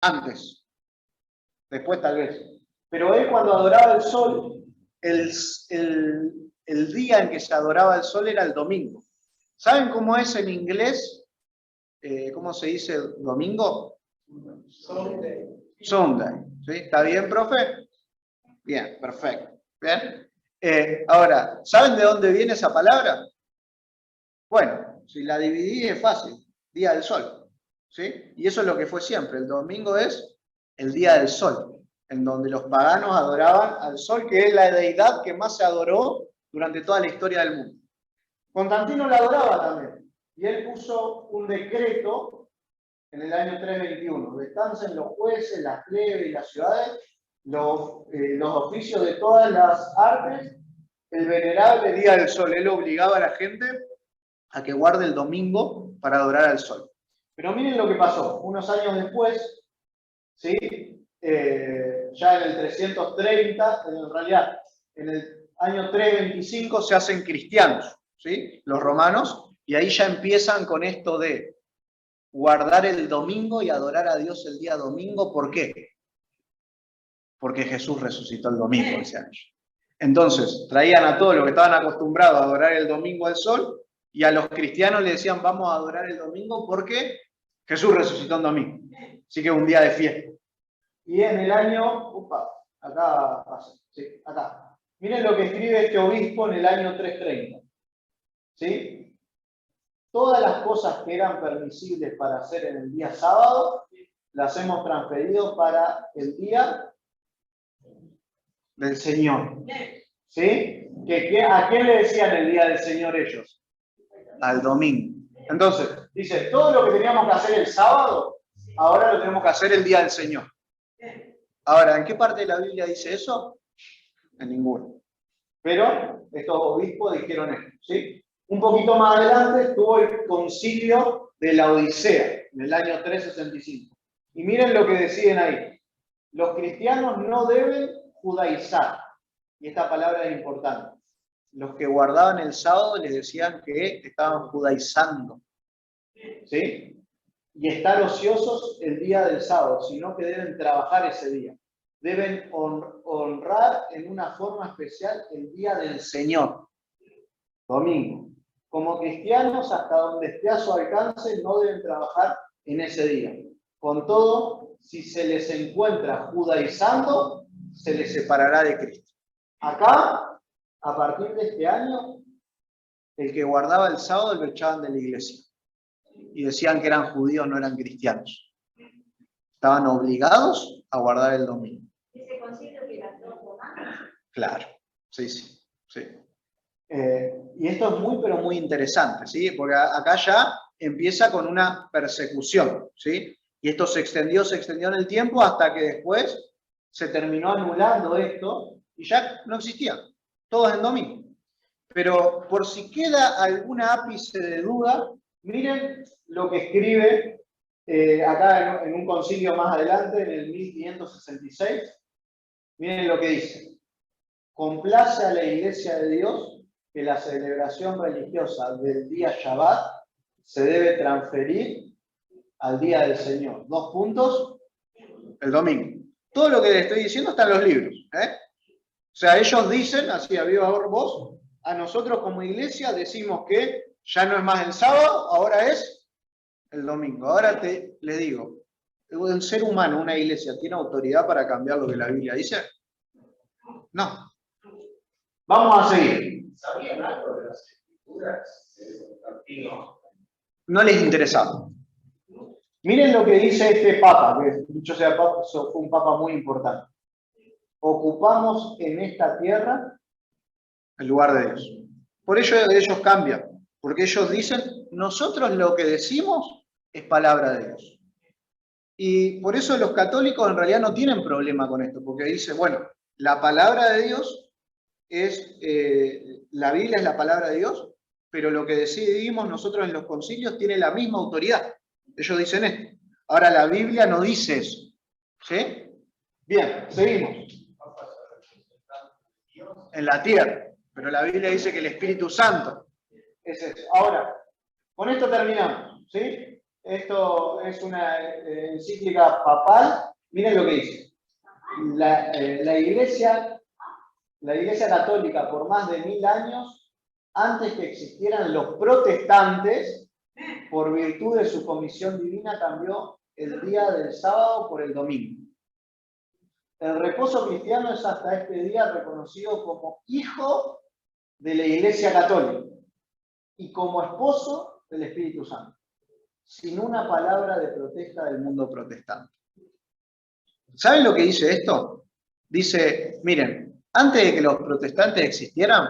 antes, después tal vez. Pero él cuando adoraba el sol, el día en que se adoraba el sol era el domingo. ¿Saben cómo es en inglés? ¿Cómo se dice domingo? Sunday. Sunday. ¿Sí? ¿Está bien, profe? Bien, perfecto. Bien. Ahora, ¿saben de dónde viene esa palabra? Bueno, si la dividí es fácil. Día del sol. ¿Sí? Y eso es lo que fue siempre. El domingo es el día del sol, en donde los paganos adoraban al sol, que es la deidad que más se adoró durante toda la historia del mundo. Constantino la adoraba también. Y él puso un decreto en el año 321. Descansen los jueces, las plebes y las ciudades, los oficios de todas las artes, el venerable día del sol. Él obligaba a la gente a que guarde el domingo para adorar al sol. Pero miren lo que pasó. Unos años después, ¿sí? Ya en el 330, en realidad, en el año 325 se hacen cristianos, ¿sí? Los romanos, y ahí ya empiezan con esto de guardar el domingo y adorar a Dios el día domingo. ¿Por qué? Porque Jesús resucitó el domingo, decían ellos. Entonces, traían a todos los que estaban acostumbrados a adorar el domingo al sol, y a los cristianos le decían, vamos a adorar el domingo porque Jesús resucitó el domingo. Así que es un día de fiesta. Y en el año, acá. Miren lo que escribe este obispo en el año 330. ¿Sí? Todas las cosas que eran permisibles para hacer en el día sábado, las hemos transferido para el día del Señor. ¿Sí? ¿A quién le decían el día del Señor ellos? Al domingo. Entonces, dice, todo lo que teníamos que hacer el sábado, ahora lo tenemos que hacer el día del Señor. Ahora, ¿en qué parte de la Biblia dice eso? En ninguna. Pero estos obispos dijeron esto, ¿sí? Un poquito más adelante tuvo el concilio de la Odisea, en el año 365. Y miren lo que deciden ahí. Los cristianos no deben judaizar. Y esta palabra es importante. Los que guardaban el sábado les decían que estaban judaizando. ¿Sí? Y estar ociosos el día del sábado, sino que deben trabajar ese día. Deben honrar en una forma especial el día del Señor, domingo. Como cristianos, hasta donde esté a su alcance, no deben trabajar en ese día. Con todo, si se les encuentra judaizando, se les separará de Cristo. Acá, a partir de este año, el que guardaba el sábado lo echaban de la iglesia. Y decían que eran judíos, no eran cristianos. Estaban obligados a guardar el domingo. ¿Ese concilio que las dos romanas? Claro, sí. Y esto es muy, pero muy interesante, ¿sí? Porque acá ya empieza con una persecución, ¿sí? Y esto se extendió en el tiempo hasta que después se terminó anulando esto y ya no existía. Todo es en domingo. Pero por si queda algún ápice de duda, miren lo que escribe acá en un concilio más adelante, en el 1566. Miren lo que dice. Complace a la Iglesia de Dios que la celebración religiosa del día Shabbat se debe transferir al día del Señor. 2 puntos, el domingo. Todo lo que les estoy diciendo está en los libros. O sea, ellos dicen, así a viva voz, a nosotros como iglesia decimos que ya no es más el sábado, ahora es el domingo. Ahora les digo, ¿un ser humano, una iglesia, tiene autoridad para cambiar lo que la Biblia dice? No. Vamos a seguir. ¿Sabían algo de las escrituras de Constantino? No les interesaba. Miren lo que dice este papa, que dicho sea papa, fue un papa muy importante. Ocupamos en esta tierra el lugar de Dios. Por ello ellos cambian, porque ellos dicen, nosotros lo que decimos es palabra de Dios. Y por eso los católicos en realidad no tienen problema con esto, porque dicen, bueno, la palabra de Dios es, la Biblia es la palabra de Dios, pero lo que decidimos nosotros en los concilios tiene la misma autoridad. Ellos dicen esto. Ahora la Biblia no dice eso. ¿Sí? Bien, seguimos. En la tierra. Pero la Biblia dice que el Espíritu Santo es eso. Ahora, con esto terminamos. ¿Sí? Esto es una encíclica papal. Miren lo que dice. La Iglesia Católica por más de 1000 años, antes que existieran los protestantes, por virtud de su comisión divina, cambió el día del sábado por el domingo. El reposo cristiano es hasta este día reconocido como hijo de la Iglesia Católica y como esposo del Espíritu Santo, sin una palabra de protesta del mundo protestante. ¿Saben lo que dice esto? Dice, miren, antes de que los protestantes existieran,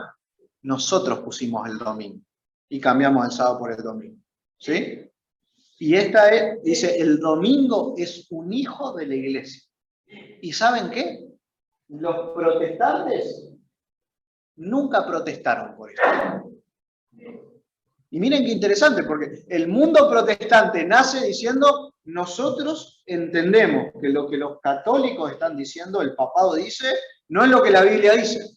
nosotros pusimos el domingo y cambiamos el sábado por el domingo. ¿Sí? Y esta es, dice, el domingo es un hijo de la iglesia. ¿Y saben qué? Los protestantes nunca protestaron por esto. Y miren qué interesante, porque el mundo protestante nace diciendo, nosotros entendemos que lo que los católicos están diciendo, el papado dice, no es lo que la Biblia dice.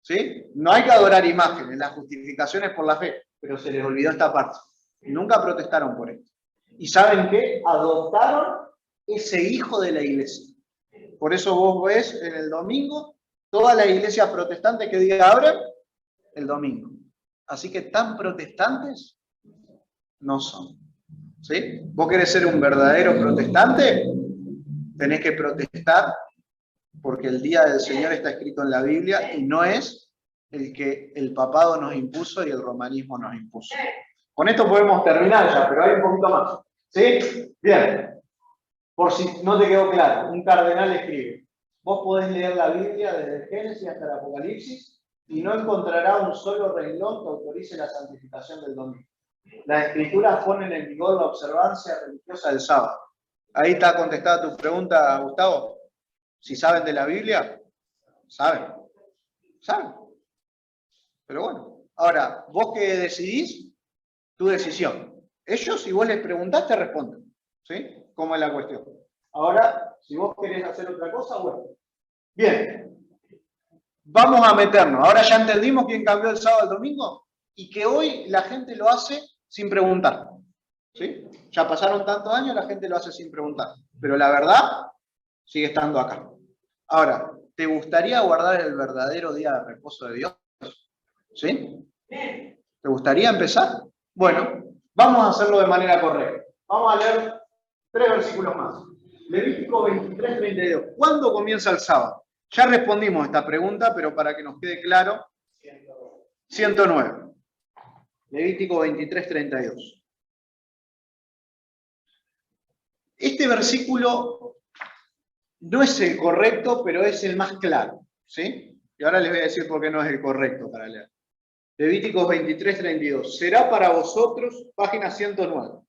¿Sí? No hay que adorar imágenes, la justificación es por la fe, pero se les olvidó esta parte. Nunca protestaron por esto. ¿Y saben qué? Adoptaron ese hijo de la iglesia. Por eso vos ves en el domingo, todas las iglesias protestantes que día abren, el domingo. Así que tan protestantes no son. ¿Sí? ¿Vos querés ser un verdadero protestante? Tenés que protestar porque el día del Señor está escrito en la Biblia y no es el que el papado nos impuso y el romanismo nos impuso. Con esto podemos terminar ya, pero hay un poquito más. ¿Sí? Bien. Por si no te quedó claro, un cardenal escribe, vos podés leer la Biblia desde el Génesis hasta el Apocalipsis y no encontrará un solo renglón que autorice la santificación del domingo. Las escrituras ponen en vigor la observancia religiosa del sábado. Ahí está contestada tu pregunta, Gustavo. Si saben de la Biblia, saben. Saben. Pero bueno, ahora, vos que decidís, tu decisión. Ellos, si vos les preguntás, te responden. ¿Sí? ¿Cómo es la cuestión? Ahora, si vos querés hacer otra cosa, bueno. Bien. Vamos a meternos. Ahora ya entendimos quién cambió el sábado al domingo y que hoy la gente lo hace sin preguntar. ¿Sí? Ya pasaron tantos años, la gente lo hace sin preguntar. Pero la verdad sigue estando acá. Ahora, ¿te gustaría guardar el verdadero día de reposo de Dios? ¿Sí? ¿Te gustaría empezar? Bueno, vamos a hacerlo de manera correcta. Vamos a leer 3 versículos más. Levítico 23, 32. ¿Cuándo comienza el sábado? Ya respondimos esta pregunta, pero para que nos quede claro, 109. Levítico 23, 32. Este versículo no es el correcto, pero es el más claro. ¿Sí? Y ahora les voy a decir por qué no es el correcto para leer. Levíticos 23, 32. Será para vosotros, página 109.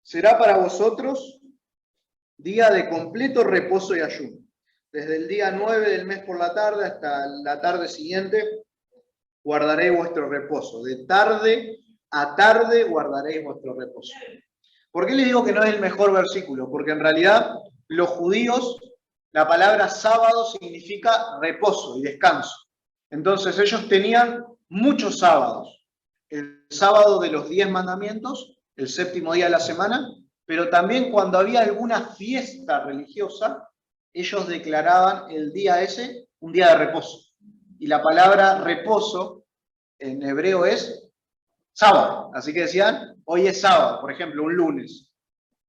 Será para vosotros día de completo reposo y ayuno. Desde el día 9 del mes por la tarde hasta la tarde siguiente guardaréis vuestro reposo. De tarde a tarde guardaréis vuestro reposo. ¿Por qué les digo que no es el mejor versículo? Porque en realidad los judíos, la palabra sábado significa reposo y descanso. Entonces ellos tenían muchos sábados. El sábado de los 10 mandamientos, el 7º día de la semana, pero también cuando había alguna fiesta religiosa, ellos declaraban el día ese un día de reposo. Y la palabra reposo en hebreo es sábado. Así que decían, hoy es sábado, por ejemplo, un lunes.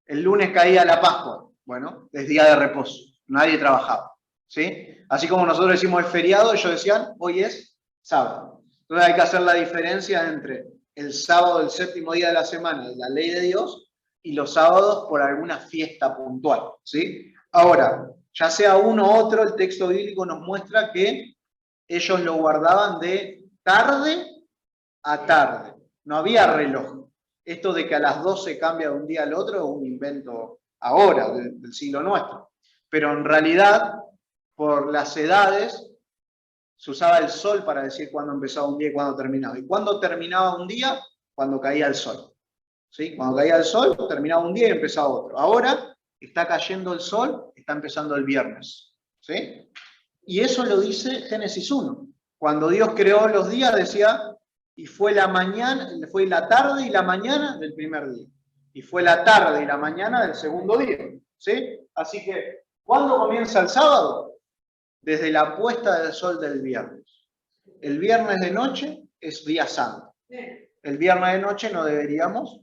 El lunes caía la Pascua. Bueno, es día de reposo. Nadie trabajaba. ¿Sí? Así como nosotros decimos es feriado, ellos decían, hoy es sábado. Entonces hay que hacer la diferencia entre el sábado del 7º día de la semana de la ley de Dios y los sábados por alguna fiesta puntual. ¿Sí? Ahora, ya sea uno u otro, el texto bíblico nos muestra que ellos lo guardaban de tarde a tarde. No había reloj. Esto de que a las 12 cambia de un día al otro es un invento ahora, del siglo nuestro. Pero en realidad, por las edades, se usaba el sol para decir cuándo empezaba un día y cuándo terminaba. ¿Y cuándo terminaba un día? Cuando caía el sol. ¿Sí? Cuando caía el sol, terminaba un día y empezaba otro. Ahora está cayendo el sol, está empezando el viernes. ¿Sí? Y eso lo dice Génesis 1. Cuando Dios creó los días, decía, y fue la mañana, fue la tarde y la mañana del primer día. Y fue la tarde y la mañana del segundo día. ¿Sí? Así que, ¿cuándo comienza el sábado? Desde la puesta del sol del viernes. El viernes de noche es día santo. El viernes de noche no deberíamos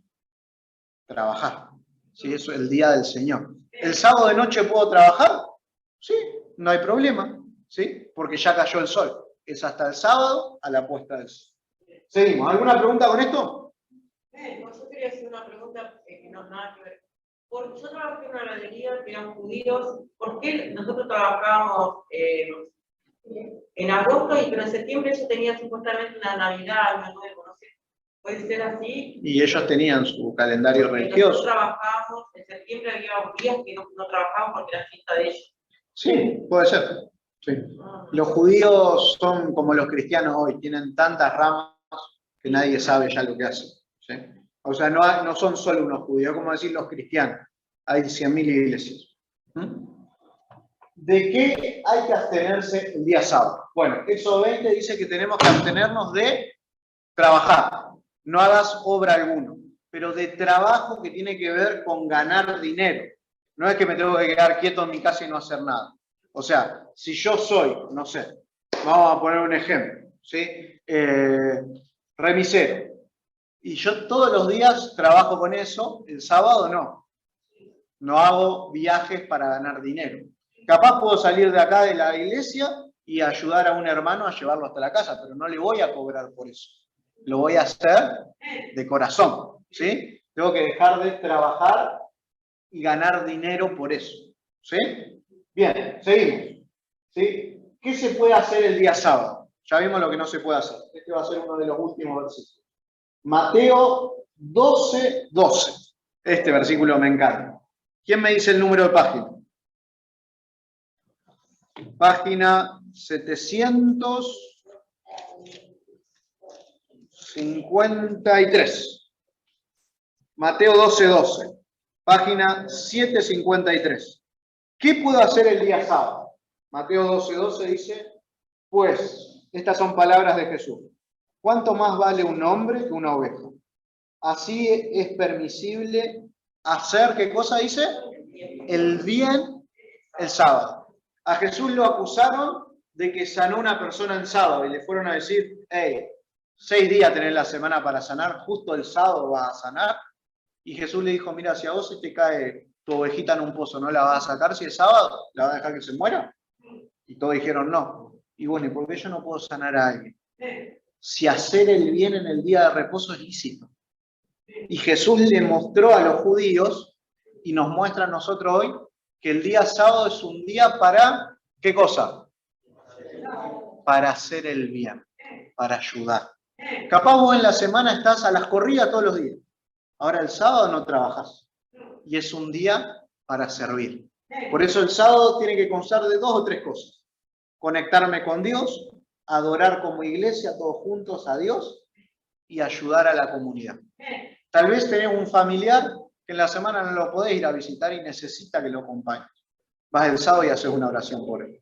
trabajar. ¿Sí? Eso es el día del Señor. ¿El sábado de noche puedo trabajar? Sí, no hay problema. ¿Sí? Porque ya cayó el sol. Es hasta el sábado a la puesta del sol. Seguimos. ¿Alguna pregunta con esto? Yo quería hacer una pregunta que no nada que ver. Porque yo trabajé en una heladería que eran judíos. ¿Por qué nosotros trabajábamos en agosto pero en septiembre ellos tenían supuestamente una Navidad, una nuevo, no sé? ¿Puede ser así? Y ellos tenían su calendario religioso. Nosotros trabajábamos, en septiembre había días que no trabajábamos porque era fiesta de ellos. Sí, puede ser. Sí. Los judíos son como los cristianos hoy, tienen tantas ramas que nadie sabe ya lo que hacen. ¿Sí? O sea, no son solo unos judíos, como decir los cristianos. Hay 100.000 iglesias. ¿De qué hay que abstenerse el día sábado? Bueno, Éxodo 20 dice que tenemos que abstenernos de trabajar. No hagas obra alguna, pero de trabajo que tiene que ver con ganar dinero. No es que me tengo que quedar quieto en mi casa y no hacer nada. O sea, si yo soy, no sé, vamos a poner un ejemplo, ¿sí? Remisero. Y yo todos los días trabajo con eso, el sábado no. No hago viajes para ganar dinero. Capaz puedo salir de acá de la iglesia y ayudar a un hermano a llevarlo hasta la casa, pero no le voy a cobrar por eso. Lo voy a hacer de corazón, ¿sí? Tengo que dejar de trabajar y ganar dinero por eso, ¿sí? Bien, seguimos, ¿sí? ¿Qué se puede hacer el día sábado? Ya vimos lo que no se puede hacer. Este va a ser uno de los últimos versículos. Mateo 12:12. Este versículo me encanta. ¿Quién me dice el número de página? Página 753. Mateo 12:12. Página 753. ¿Qué puedo hacer el día sábado? Mateo 12:12 dice, pues, estas son palabras de Jesús. ¿Cuánto más vale un hombre que una oveja? Así es permisible hacer, ¿qué cosa dice? El bien el sábado. A Jesús lo acusaron de que sanó una persona en sábado y le fueron a decir, hey, 6 días tenés la semana para sanar, justo el sábado vas a sanar. Y Jesús le dijo, mira, si a vos se te cae tu ovejita en un pozo, ¿no la vas a sacar si es sábado? ¿La vas a dejar que se muera? Y todos dijeron, no. Y bueno, ¿y por qué yo no puedo sanar a alguien? Si hacer el bien en el día de reposo es lícito. Y Jesús le mostró a los judíos y nos muestra a nosotros hoy que el día sábado es un día para, ¿qué cosa? Para hacer el bien, para ayudar. Capaz vos en la semana estás a las corridas todos los días. Ahora el sábado no trabajas. Y es un día para servir. Por eso el sábado tiene que constar de 2 o 3 cosas. Conectarme con Dios, adorar como iglesia todos juntos a Dios y ayudar a la comunidad. Tal vez tenés un familiar que en la semana no lo podés ir a visitar y necesita que lo acompañes. Vas el sábado y haces una oración por él.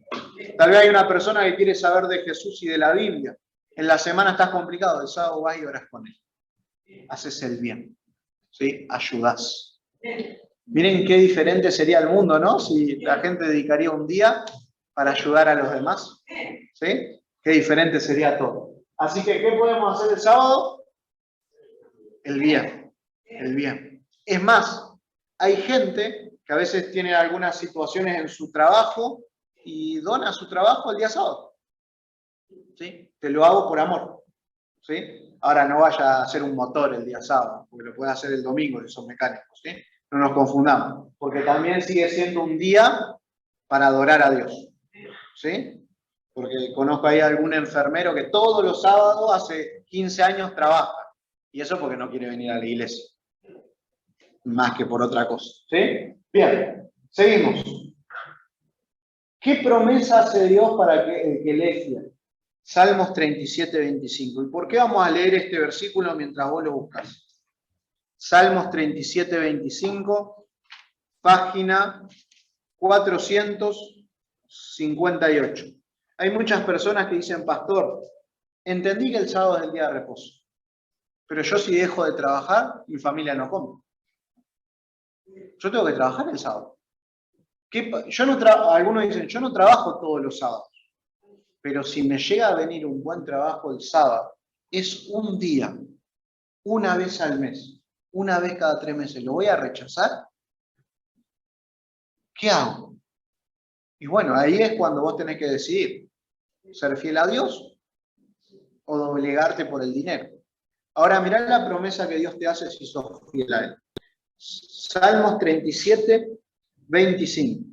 Tal vez hay una persona que quiere saber de Jesús y de la Biblia. En la semana estás complicado, el sábado vas y orás con él. Haces el bien. ¿Sí? Ayudás. Miren qué diferente sería el mundo, ¿no? Si la gente dedicaría un día para ayudar a los demás. ¿Sí? Qué diferente sería todo. Así que, ¿qué podemos hacer el sábado? El bien. El bien. Es más, hay gente que a veces tiene algunas situaciones en su trabajo y dona su trabajo el día sábado. ¿Sí? Te lo hago por amor. ¿Sí? Ahora no vaya a hacer un motor el día sábado, porque lo puede hacer el domingo, si son mecánicos. ¿Sí? No nos confundamos, porque también sigue siendo un día para adorar a Dios. ¿Sí? Porque conozco ahí algún enfermero que todos los sábados, hace 15 años, trabaja. Y eso porque no quiere venir a la iglesia. Más que por otra cosa. ¿Sí? Bien, seguimos. ¿Qué promesa hace Dios para el que lee fiel? Salmos 37, 25. ¿Y por qué vamos a leer este versículo mientras vos lo buscas? Salmos 37, 25, página 458. Hay muchas personas que dicen, pastor, entendí que el sábado es el día de reposo, pero yo si dejo de trabajar, mi familia no come. Yo tengo que trabajar el sábado. Algunos dicen, yo no trabajo todos los sábados, pero si me llega a venir un buen trabajo el sábado, es un día, una vez al mes, una vez cada 3 meses, ¿lo voy a rechazar? ¿Qué hago? Y bueno, ahí es cuando vos tenés que decidir, ser fiel a Dios o doblegarte por el dinero. Ahora mirá la promesa que Dios te hace si sos fiel a Él. Salmos 37, 25.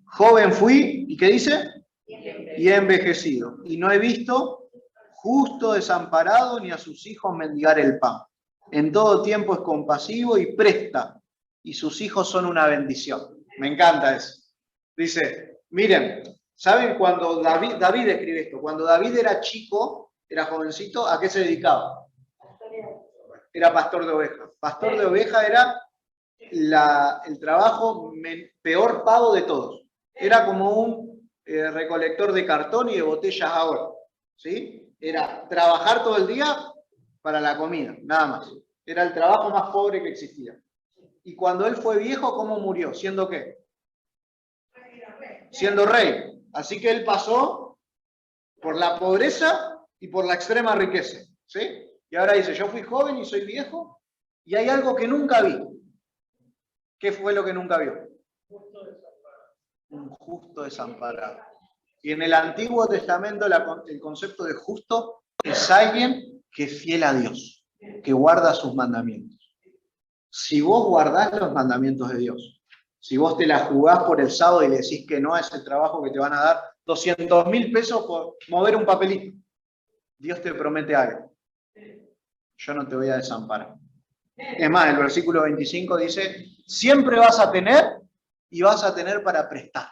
Joven fui, ¿y qué dice? Y he envejecido, y no he visto justo desamparado ni a sus hijos mendigar el pan. En todo tiempo es compasivo y presta, y sus hijos son una bendición. Me encanta eso. Dice, miren, ¿saben cuando David escribe esto? Cuando David era chico, era jovencito, ¿a qué se dedicaba? Era pastor de ovejas. Pastor de ovejas era el trabajo peor pago de todos. Era como un recolector de cartón y de botellas ahora. ¿Sí? Era trabajar todo el día para la comida, nada más. Era el trabajo más pobre que existía. Y cuando él fue viejo, ¿cómo murió? ¿Siendo qué? Siendo rey. Así que él pasó por la pobreza y por la extrema riqueza. ¿Sí? Y ahora dice, yo fui joven y soy viejo, y hay algo que nunca vi. ¿Qué fue lo que nunca vio? Un justo desamparado. Y en el Antiguo Testamento el concepto de justo es alguien que es fiel a Dios, que guarda sus mandamientos. Si vos guardás los mandamientos de Dios, si vos te la jugás por el sábado y le decís que no a ese trabajo que te van a dar 200.000 pesos por mover un papelito, Dios te promete algo. Yo no te voy a desamparar. Es más, el versículo 25 dice, siempre vas a tener y vas a tener para prestar.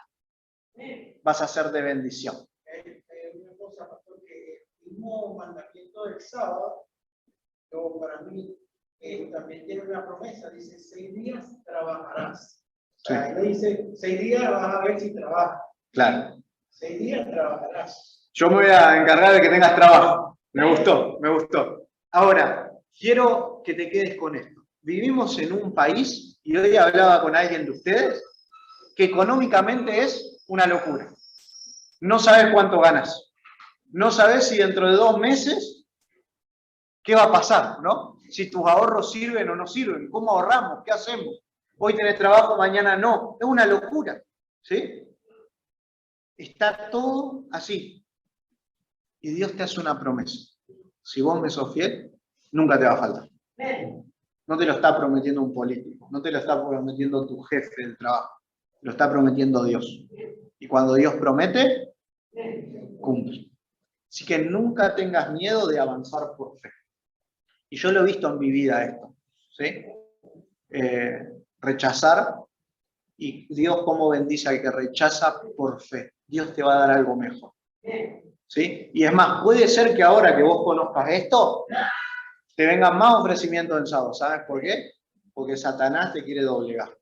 Vas a ser de bendición. Hay una cosa, pastor, que el mismo mandamiento del sábado, yo, para mí, también tiene una promesa, dice, 6 días trabajarás. Sí. Ahí le dice, 6 días vas a ver si trabajas. Claro. 6 días trabajarás. Yo me voy a encargar de que tengas trabajo. Me gustó, me gustó. Ahora, quiero que te quedes con esto. Vivimos en un país, y hoy hablaba con alguien de ustedes, que económicamente es una locura. No sabes cuánto ganas. No sabes si dentro de 2 meses, ¿qué va a pasar? ¿No? Si tus ahorros sirven o no sirven. ¿Cómo ahorramos? ¿Qué hacemos? Hoy tenés trabajo, mañana no. Es una locura. ¿Sí? Está todo así. Y Dios te hace una promesa. Si vos me sos fiel, nunca te va a faltar. No te lo está prometiendo un político, no te lo está prometiendo tu jefe del trabajo, lo está prometiendo Dios. Y cuando Dios promete, cumple. Así que nunca tengas miedo de avanzar por fe. Y yo lo he visto en mi vida esto, ¿sí? Rechazar, y Dios cómo bendice al que rechaza por fe. Dios te va a dar algo mejor. ¿Sí? Y es más, puede ser que ahora que vos conozcas esto, te vengan más ofrecimientos en sábado. ¿Sabes por qué? Porque Satanás te quiere doblegar.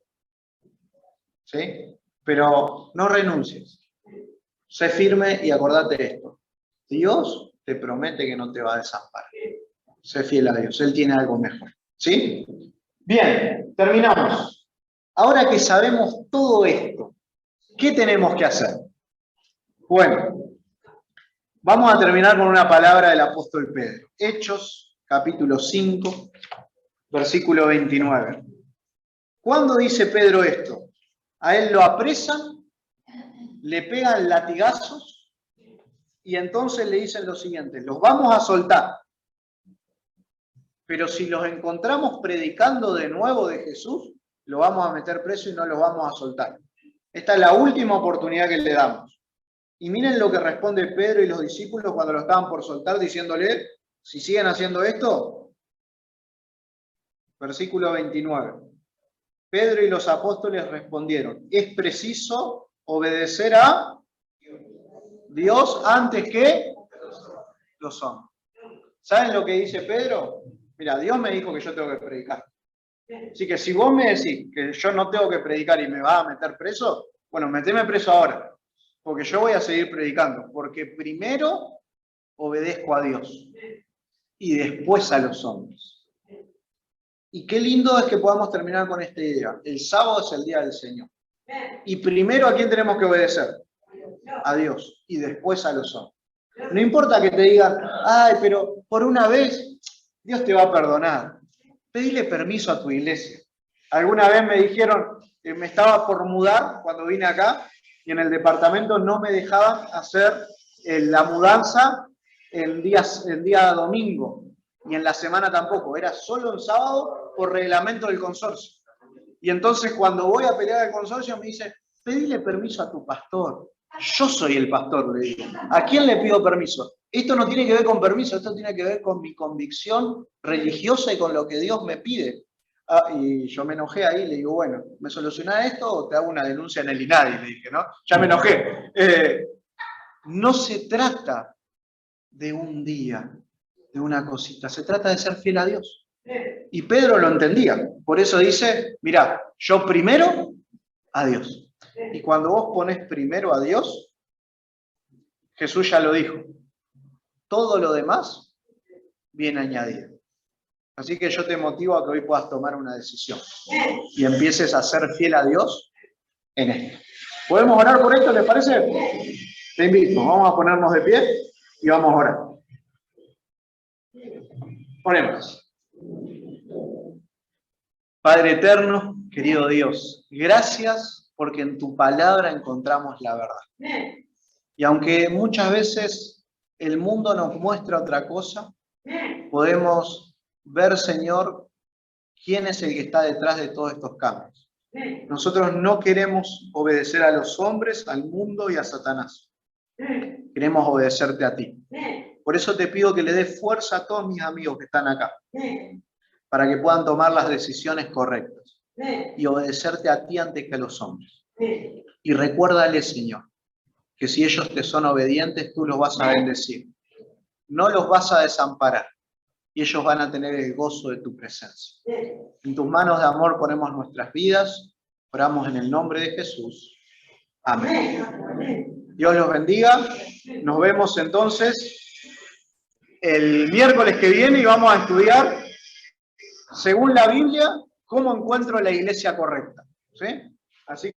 ¿Sí? Pero no renuncies. Sé firme y acordate esto. Dios te promete que no te va a desamparar. Sé fiel a Dios. Él tiene algo mejor. ¿Sí? Bien, terminamos. Ahora que sabemos todo esto, ¿qué tenemos que hacer? Bueno, vamos a terminar con una palabra del apóstol Pedro. Hechos, capítulo 5, versículo 29. ¿Cuándo dice Pedro esto? A él lo apresan, le pegan latigazos y entonces le dicen lo siguiente, los vamos a soltar. Pero si los encontramos predicando de nuevo de Jesús, lo vamos a meter preso y no los vamos a soltar. Esta es la última oportunidad que le damos. Y miren lo que responde Pedro y los discípulos cuando lo estaban por soltar, diciéndole, si siguen haciendo esto, Versículo 29. Pedro y los apóstoles respondieron, es preciso obedecer a Dios antes que los hombres. ¿Saben lo que dice Pedro? Mira, Dios me dijo que yo tengo que predicar. Así que si vos me decís que yo no tengo que predicar y me vas a meter preso, bueno, meteme preso ahora, porque yo voy a seguir predicando, porque primero obedezco a Dios y después a los hombres. Y qué lindo es que podamos terminar con esta idea. El sábado es el día del Señor. Y primero, ¿a quién tenemos que obedecer? A Dios y después a los hombres. No importa que te digan, ay, pero por una vez Dios te va a perdonar. Pedile permiso a tu iglesia. Alguna vez me dijeron que me estaba por mudar cuando vine acá y en el departamento no me dejaban hacer la mudanza el día domingo y en la semana tampoco. Era solo el sábado por reglamento del consorcio. Y entonces cuando voy a pelear al consorcio me dice, pedile permiso a tu pastor. Yo soy el pastor, le digo. ¿A quién le pido permiso? Esto no tiene que ver con permiso, esto tiene que ver con mi convicción religiosa y con lo que Dios me pide. Y yo me enojé ahí y le digo, bueno, ¿me solucionás esto o te hago una denuncia en el INADI? Le dije, ¿no? Ya me enojé. No se trata de un día, de una cosita, se trata de ser fiel a Dios. Y Pedro lo entendía, por eso dice, mirá, yo primero a Dios. Y cuando vos pones primero a Dios, Jesús ya lo dijo, todo lo demás viene añadido. Así que yo te motivo a que hoy puedas tomar una decisión y empieces a ser fiel a Dios en esto. ¿Podemos orar por esto, les parece? Te invito, vamos a ponernos de pie y vamos a orar. Oremos. Padre eterno, querido Dios, gracias porque en tu palabra encontramos la verdad. Y aunque muchas veces el mundo nos muestra otra cosa, podemos ver, Señor, quién es el que está detrás de todos estos cambios. Nosotros no queremos obedecer a los hombres, al mundo y a Satanás. Queremos obedecerte a ti. Por eso te pido que le des fuerza a todos mis amigos que están acá, para que puedan tomar las decisiones correctas y obedecerte a ti antes que a los hombres. Y recuérdale, Señor, que si ellos te son obedientes, tú los vas a bendecir. No los vas a desamparar y ellos van a tener el gozo de tu presencia. En tus manos de amor ponemos nuestras vidas. Oramos en el nombre de Jesús. Amén. Dios los bendiga. Nos vemos entonces el miércoles que viene y vamos a estudiar, según la Biblia, cómo encuentro la iglesia correcta. ¿Sí? Así